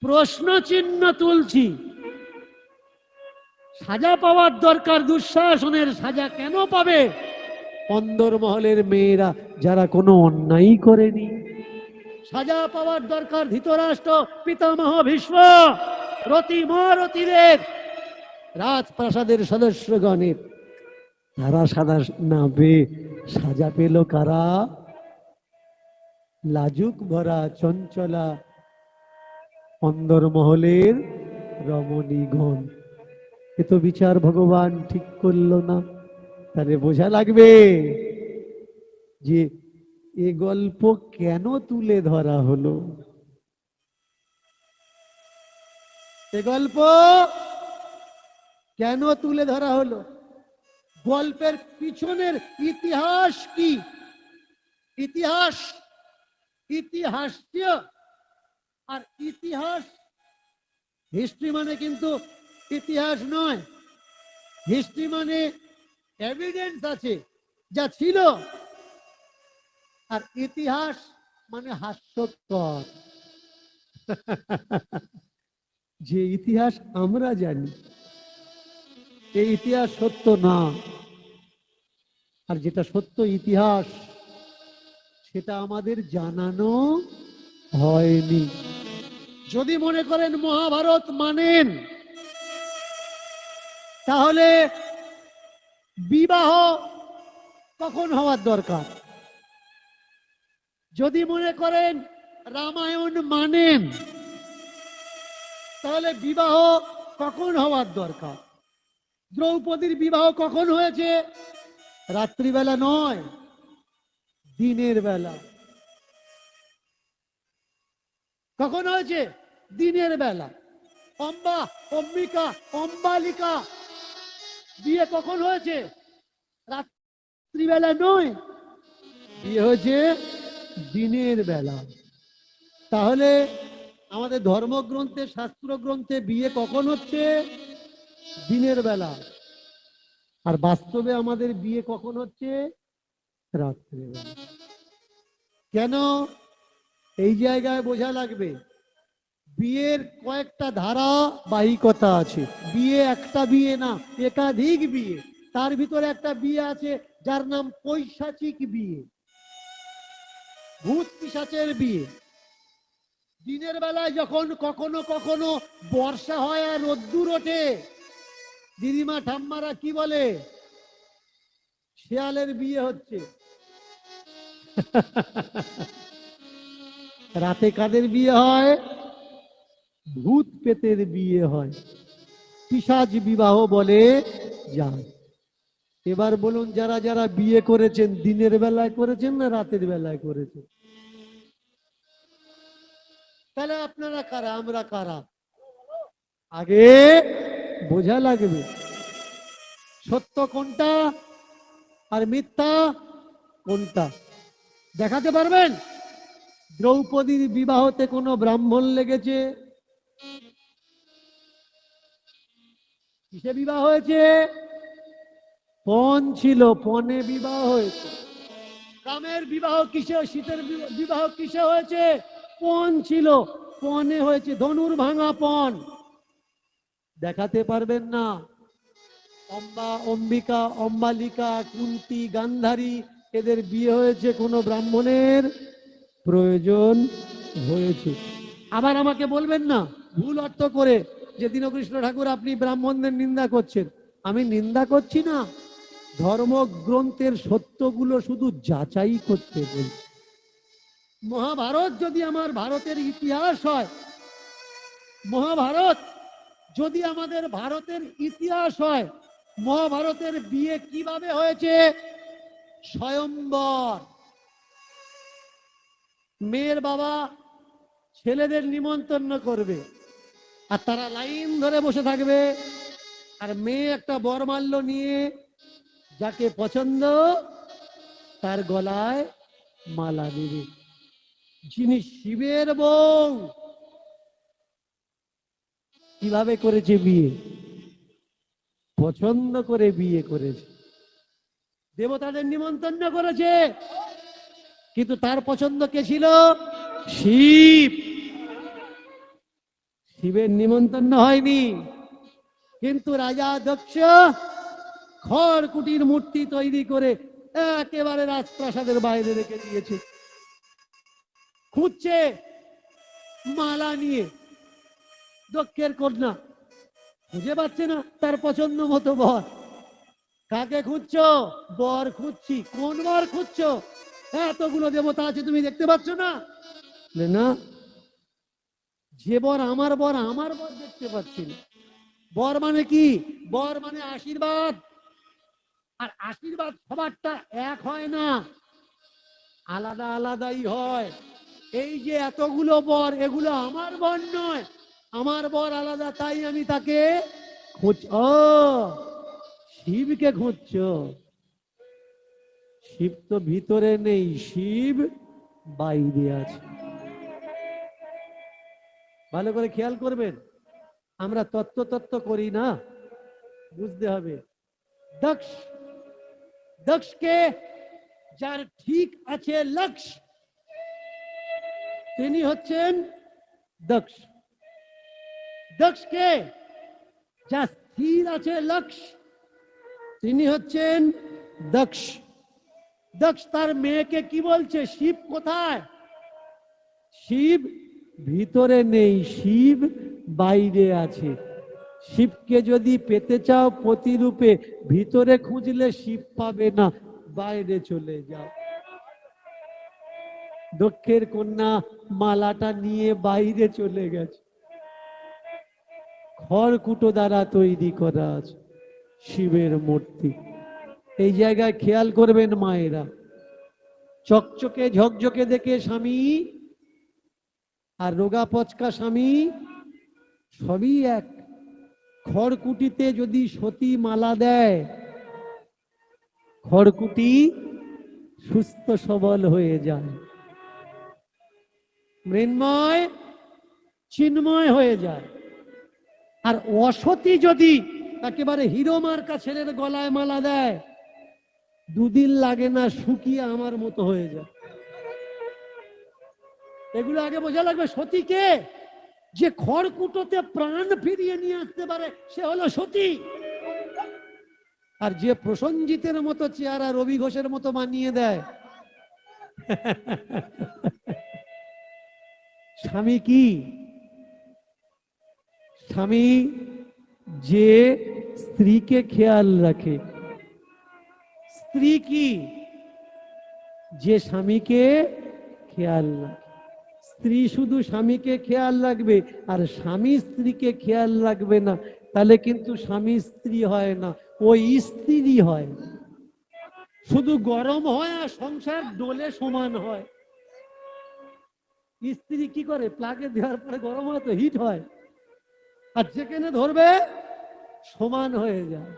প্রশ্ন চিহ্ন তুলছি। সাজা পাওয়ার দরকার, দুঃশাসনের সাজা কেন পাবে অন্দরমহলের মেয়েরা যারা কোনো অন্যায় করেনি? সাজা পাওয়ার দরকার ধৃতরাষ্ট্র পিতামহ ভীষ্ম, রতি মহারথীদের, রাজপ্রাসাদের সদস্যগণের। তারা সাদা না পেয়ে সাজা পেল কারা? লাজুক ভরা চঞ্চলা অন্দরমহলের রমণীগণ। এ তো বিচার ভগবান ঠিক করলো না। তাহলে বোঝা লাগবে যে এ গল্প কেন তুলে ধরা হলো। এ গল্প কেন তুলে ধরা হলো? গল্পের পিছনের ইতিহাস কি? ইতিহাস, ইতিহাস্য আর ইতিহাস, হিস্ট্রি মানে কিন্তু ইতিহাস নয়। হিস্ট্রি মানে এভিডেন্স আছে যা ছিল, আর ইতিহাস মানে হাস্যকর যে ইতিহাস আমরা জানি, এই ইতিহাস সত্য না। আর যেটা সত্য ইতিহাস, সেটা আমাদের জানানো হয়নি। যদি মনে করেন মহাভারত মানেন, তাহলে বিবাহ কখন হওয়ার দরকার? যদি মনে করেন রামায়ণ মানেন, তাহলে বিবাহ কখন হওয়ার দরকার? দ্রৌপদীর বিবাহ কখন হয়েছে? রাত্রিবেলা নয়, দিনের বেলা। কখন হয়েছে? দিনের বেলা। অম্বা, অম্বিকা, অম্বালিকা বিয়ে কখন হয়েছে? রাত্রিবেলা নয়, বিয়ে হয়েছে দিনের বেলা। তাহলে আমাদের ধর্মগ্রন্থে, শাস্ত্র গ্রন্থে বিয়ে কখন হচ্ছে? দিনের বেলা। আর বাস্তবে আমাদের বিয়ে কখন হচ্ছে? রাত্রিবেলা। কেন? এই জায়গায় বোঝা লাগবে, বিয়ের কয়েকটা ধারাবাহিকতা আছে। বিয়ে একটা বিয়ে না, একাধিক বিয়ে। তার ভিতরে একটা বিয়ে আছে যার নাম পৈশাচিক বিয়ে, ভূত পিশাচের বিয়ে। দিনের বেলায় যখন কখনো কখনো বর্ষা হয় আর রোদ্দুর ওঠে, দিদিমা ঠাম্মারা কি বলে? শেয়ালের বিয়ে হচ্ছে। রাতে কাদের বিয়ে হয়? ভূত পেতের বিয়ে হয়, পিশাচ বিবাহ বলে যায়। এবার বলুন, যারা যারা বিয়ে করেছেন দিনের বেলায় করেছেন না রাতের বেলায় করেছেন? তাহলে আপনারা কারা, আমরা কারা? আগে বোঝা লাগবে সত্য কোনটা আর মিথ্যা কোনটা। দেখাতে পারবেন দ্রৌপদীর বিবাহতে কোনো ব্রাহ্মণ লেগেছে? কিসে বিবাহ হয়েছে? পণ ছিল, পণে বিবাহ হয়েছে। রামের বিবাহ কিসে, সীতার বিবাহ কিসে হয়েছে? পণ ছিল, পণে হয়েছে, ধনুর ভাঙা পণ। দেখাতে পারবেন না অম্বা, অম্বিকা, অম্বালিকা, কুন্তি, গান্ধারী এদের বিয়ে হয়েছে কোনো ব্রাহ্মণের প্রয়োজন হয়েছে? আবার আমাকে বলবেন না ভুল অর্থ করে যে দীনকৃষ্ণ ঠাকুর আপনি ব্রাহ্মণদের নিন্দা করছেন। আমি নিন্দা করছি না, ধর্মগ্রন্থের সত্যগুলো শুধু যাচাই করতে বলছি। মহাভারত যদি আমার ভারতের ইতিহাস হয়, মহাভারত যদি আমাদের ভারতের ইতিহাস হয়, মহাভারতের বিয়ে কিভাবে হয়েছে? স্বয়ম্বর। মেয়ের বাবা ছেলেদের নিমন্ত্রণ করবে আর তারা লাইন ধরে বসে থাকবে, আর মেয়ে একটা বরমাল্য নিয়ে যাকে পছন্দ তার গলায় মালা দেবে। যিনি শিবের বউ কিভাবে করেছে বিয়ে? পছন্দ করে বিয়ে করেছে। দেবতাদের নিমন্ত্রণ করেছে, কিন্তু তার পছন্দ কে ছিল? শিব। শিবের নিমন্ত্রণ হয়নি। কিন্তু রাজা দক্ষ খড়কুটির মূর্তি তৈরি করে একেবারে রাজপ্রাসাদের বাইরে রেখে দিয়েছে। খুঁজছে মালা নিয়ে দক্ষের কন্যা, খুঁজে পাচ্ছে না তার পছন্দ মতো বর। কাকে খুঁজছো? বর খুঁজছি। কোন বর খুঁজছো? এতগুলো দেবতা আছে, তুমি দেখতে পাচ্ছ না? না, যে বর আমার বর, আমার বর দেখতে পাচ্ছি না। বর মানে কি? বর মানে আশীর্বাদ। আর আশীর্বাদ সবারটা এক হয় না, আলাদা আলাদাই হয়। এই যে এতগুলো বর, এগুলো আমার বর নয়, আমার বর আলাদা, তাই আমি তাকে খুঁজ। ও, শিবকে খুঁজছ? শিব তো ভিতরে নেই, শিব বাইরে আছে। ভালো করে খেয়াল করবেন, আমরা তত্ত্ব করি না, বুঝতে হবে। দক্ষ, দক্ষকে যার ঠিক আছে লক্ষ্য, তিনি হচ্ছেন দক্ষ। দক্ষকে যা স্থির আছে লক্ষ্য, তিনি হচ্ছেন দক্ষ। দক্ষ তার মেয়েকে কি বলছে? শিব কোথায়? শিব ভিতরে নেই, শিব বাইরে আছে। শিবকে যদি পেতে চাও প্রতিরূপে, ভিতরে খুঁজলে শিব পাবে না, বাইরে চলে যাও। দক্ষের কন্যা মালাটা নিয়ে বাইরে চলে গেছে, খড়কুটো দ্বারা তৈরি করা আছে। শিবের মূর্তি। এই জায়গায় খেয়াল করবেন মায়েরা, চকচকে ঝকঝকে দেখে স্বামী আর রোগা পচকা স্বামী সবই এক। খড়কুটিতে যদি সতী মালা দেয়, খড়কুটি সুস্থ সবল হয়ে যায়, মৃন্ময় চিন্ময় হয়ে যায়। আর অসতী যদি একেবারে হিরো মার্কা ছেলের গলায় মালা দেয়, দুদিন লাগে না, শুকিয়ে আমার মতো হয়ে যায়। এগুলো আগে বোঝা লাগবে। সতীকে যে খড়কুটোতে প্রাণ ফিরিয়ে নিয়ে আসতে পারে সে হলো সতী। আর যে প্রসঞ্জিতের মতো চেহারা রবি ঘোষের মতো মানিয়ে দেয়, স্বামী কি? স্বামী যে স্ত্রীকে খেয়াল রাখে। স্ত্রী কি? যে স্বামীকে খেয়াল রাখে। স্ত্রী শুধু স্বামীকে খেয়াল রাখবে আর স্বামী স্ত্রীকে খেয়াল রাখবে না, তাহলে কিন্তু স্বামী স্ত্রী হয় না, ওই স্ত্রী হয়। শুধু গরম হয় আর সংসার দোলে সমান হয়। স্ত্রী কি করে? প্লাগে দেওয়ার পরে গরম হয় তো হিট হয়, আর যেখানে ধরবে সমান হয়ে যায়।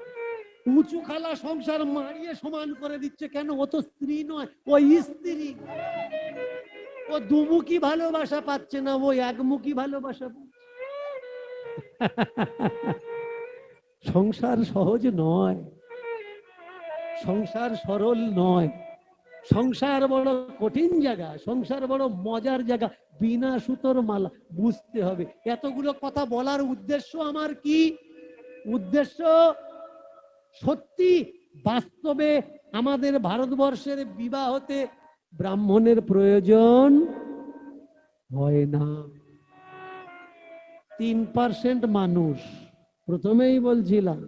উঁচু খালা সংসার মারিয়ে সমান করে দিচ্ছে কেন? ও তো স্ত্রী নয়, ওই স্ত্রী। ও দুমুখী ভালোবাসা পাচ্ছে না, ও একমুখী ভালোবাসা পাচ্ছে। সংসার সহজ নয়, সংসার সরল নয়, সংসার বড় কঠিন জায়গা, সংসার বড় মজার জায়গা। বিনা সুতোর মালা বুঝতে হবে। এতগুলো কথা বলার উদ্দেশ্য আমার কি? উদ্দেশ্য সত্যি বাস্তবে আমাদের ভারতবর্ষের বিবাহতে ব্রাহ্মণের প্রয়োজন হয় না। 3% মানুষ, প্রথমেই বলছিলাম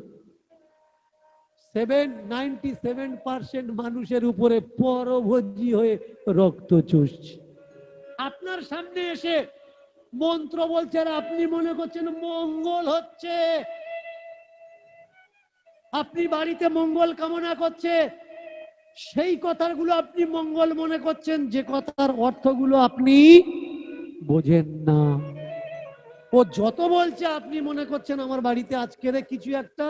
97% মানুষের উপরে পরভোজী হয়ে রক্ত চুষছে। আপনার সামনে এসে মন্ত্র বলছে আর আপনি মনে করছেন মঙ্গল হচ্ছে, আপনি বাড়িতে মঙ্গল কামনা করছে, সেই কথাগুলো আপনি মঙ্গল মনে করছেন, যে কথার অর্থগুলো আপনি বোঝেন না। ও যত বলছে আপনি মনে করছেন আমার বাড়িতে আজকের কিছু একটা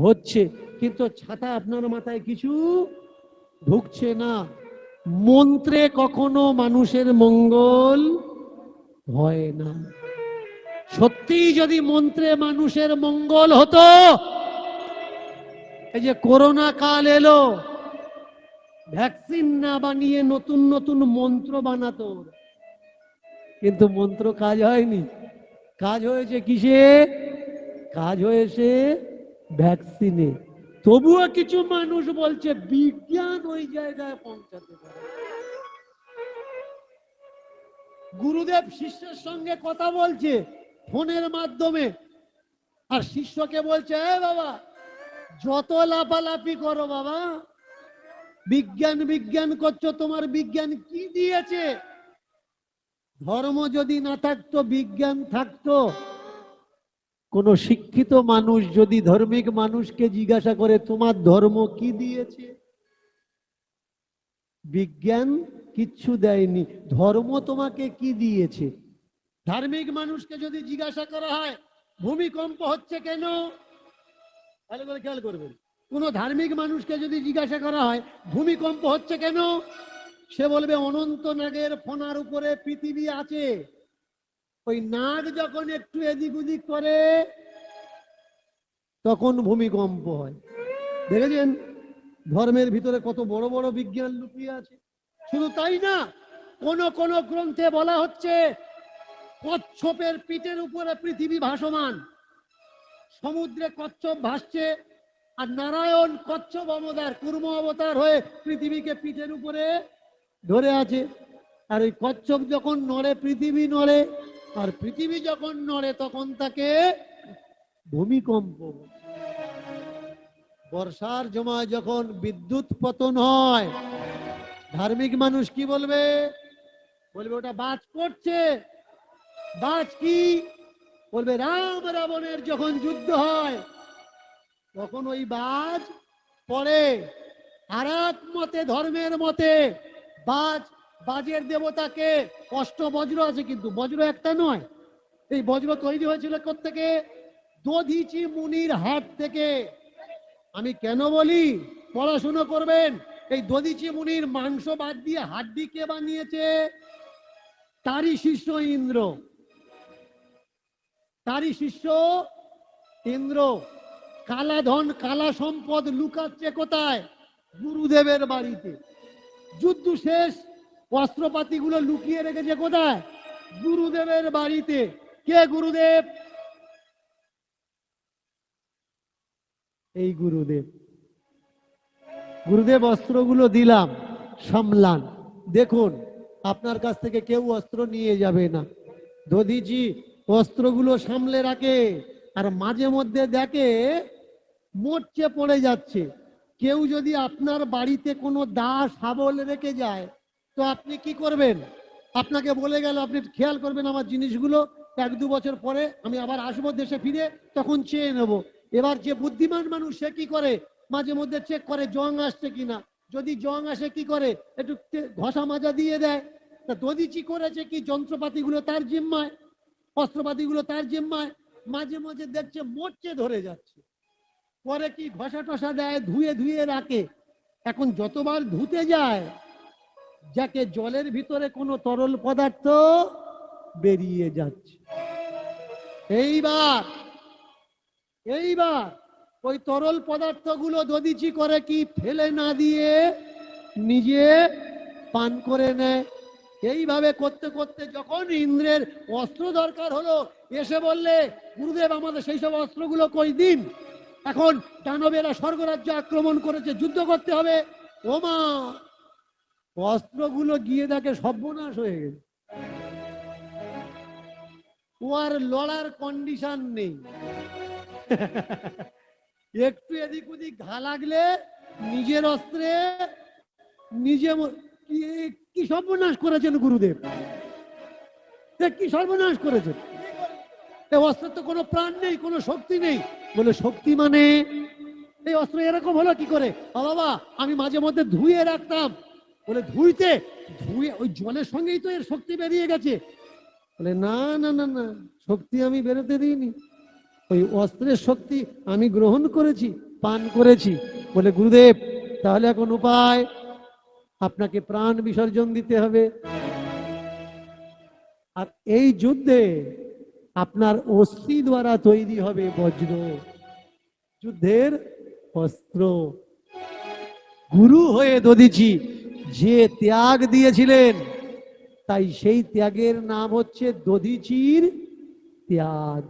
হচ্ছে, কিন্তু ছাতা আপনার মাথায় কিছু ঢুকছে না। মন্ত্রে কখনো মানুষের মঙ্গল হয় না। সত্যি যদি মন্ত্রে মানুষের মঙ্গল হতো, এই যে করোনা কাল এলো, ভ্যাকসিন না বানিয়ে নতুন নতুন মন্ত্র বানাতো, কিন্তু মন্ত্র কাজ হয়নি। কাজ হয়েছে কিসে? কাজ হয়েছে ভ্যাকসিনে। তবুও কিছু মানুষ বলছে বিজ্ঞান ওই জায়গায় পৌঁছাতে পারে। গুরুদেব শিষ্যের সঙ্গে কথা বলছে ফোনের মাধ্যমে, আর শিষ্যকে বলছে এ বাবা, যত লাফালাফি করো বাবা, বিজ্ঞান বিজ্ঞান করছো, তোমার বিজ্ঞান কি দিয়েছে? ধর্ম যদি না থাকতো, বিজ্ঞান থাকতো। কোন শিক্ষিত মানুষ যদি ধার্মিক মানুষকে জিজ্ঞাসা করে তোমার ধর্ম কি দিয়েছে, বিজ্ঞান কিচ্ছু দেয়নি, ধর্ম তোমাকে কি দিয়েছে? ধার্মিক মানুষকে যদি জিজ্ঞাসা করা হয় ভূমিকম্প হচ্ছে কেন, ভালো করে খেয়াল করবেন, কোন ধার্মিক মানুষকে যদি জিজ্ঞাসা করা হয় ভূমিকম্প হচ্ছে কেন, সে বলবে অনন্ত নাগের ফোনার উপরে পৃথিবী আছে, ওই নাগ যখন একটু এদিক ওদিক করে তখন ভূমিকম্প হয়। দেখেছেন ধর্মের ভিতরে কত বড় বড় বিজ্ঞান লুকিয়ে আছে। শুধু তাই না, কোন কোন গ্রন্থে বলা হচ্ছে কচ্ছপের পিঠের উপরে পৃথিবী ভাসমান, সমুদ্রে কচ্ছপ ভাসছে, আর নারায়ণ কচ্ছপ অবতার কুর্ম অবতার হয়ে পৃথিবীকে পিঠের উপরে ধরে আছে। আর ওই কচ্ছপ যখন নড়ে পৃথিবী নড়ে, আর পৃথিবী যখন নড়ে তখন তাকে ভূমিকম্প। বর্ষার সময় যখন বিদ্যুৎ পতন হয়, ধার্মিক মানুষ কি বলবে? বলবে ওটা বাজ পড়ছে। বাজ কি? বলবে রাম রাবণের যখন যুদ্ধ হয়, তখন ওই বাজ পরে আর এক মতে, ধর্মের মতে বাজের দেবতাকে অষ্টবজ্র আছে, কিন্তু বজ্র একটা নয়। এই বজ্র তৈরি হয়েছিল কোত্থেকে? দধিচি মুনির হাট থেকে। আমি কেন বলি পড়াশুনো করবেন? এই দধিচি মুনির মাংস বাদ দিয়ে হাড্ডি কে বানিয়েছে? তারই শিষ্য ইন্দ্র। তারই শিষ্য ইন্দ্র। কালা ধন কালা সম্পদ লুকাচ্ছে কোথায়? গুরুদেবের বাড়িতে। যুদ্ধ শেষ, অস্ত্রপাতি গুলো লুকিয়ে রেখেছে কোথায়? গুরুদেবের বাড়িতে। কে গুরুদেব? এই গুরুদেব। গুরুদেব অস্ত্রগুলো দিলাম, সামলান। দেখুন আপনার কাছ থেকে কেউ অস্ত্র নিয়ে যাবে না। দধিজি অস্ত্রগুলো সামলে রাখে, আর মাঝে মধ্যে দেখে মরচে পড়ে যাচ্ছে। কেউ যদি আপনার বাড়িতে কোনো দাস হাবল রেখে যায়, তো আপনি কি করবেন? আপনাকে বলে গেল, আপনি খেয়াল করবেন আমার জিনিসগুলো, 1-2 বছর পরে আমি আবার আসবো দেশে ফিরে, তখন চেয়ে নেব। এবার যে বুদ্ধিমান মানুষ সে কি করে? মাঝে মধ্যে চেক করে জং আসছে কিনা। যদি জং আসে কি করে? একটু ঘষা মাজা দিয়ে দেয়। তা দধিচি করেছে কি? যন্ত্রপাতিগুলো তার জিম্মায়, অস্ত্রপাতিগুলো তার জিম্মায়। মাঝে মাঝে দেখছে মরচে ধরে যাচ্ছে, পরে কি ঘষা টসা দেয়, ধুয়ে ধুয়ে রাখে। এখন যতবার ধুতে যায়, যাকে জলের ভিতরে কোনো তরল পদার্থ বেরিয়ে যাচ্ছে। এইবার ওই তরল পদার্থগুলো দধিচি করে কি? ফেলে না দিয়ে নিজে পান করে নেয়। এইভাবে করতে করতে যখন ইন্দ্রের অস্ত্র দরকার হলো, এসে বললে গুরুদেব আমাদের সেই সব অস্ত্রগুলো কই দিন, এখন দানবেরা স্বর্গরাজ্য আক্রমণ করেছে, যুদ্ধ করতে হবে। ওমা, অস্ত্রগুলো গিয়ে দেখে সর্বনাশ হয়ে গেছে। ও আর লড়ার কন্ডিশন নেই। একটু এদিক ওদিক ঘা লাগলে নিজের অস্ত্রে নিজে কি সর্বনাশ করেছেন গুরুদেব, কি সর্বনাশ করেছেন। অস্ত্রের তো কোনো প্রাণ নেই, কোনো শক্তি নেই। বলে শক্তি মানে এই অস্ত্র এরকম হলো কি করে? বাবা আমি মাঝে মধ্যে ধুয়ে রাখতাম। বলে ধুয়ে ওই জলের সঙ্গেই তো এর শক্তি বেরিয়ে গেছে। বলে না না না না, শক্তি আমি বেরোতে দিইনি, ওই অস্ত্রের শক্তি আমি গ্রহণ করেছি, পান করেছি। বলে গুরুদেব তাহলে এখন উপায়, আপনাকে প্রাণ বিসর্জন দিতে হবে। আর এই যুদ্ধে আপনার অস্থি দ্বারা তৈরি হবে বজ্র, যুদ্ধের অস্ত্র। গুরু হয়ে দধিচি যে ত্যাগ দিয়েছিলেন, তাই সেই ত্যাগের নাম হচ্ছে দধিচির ত্যাগ।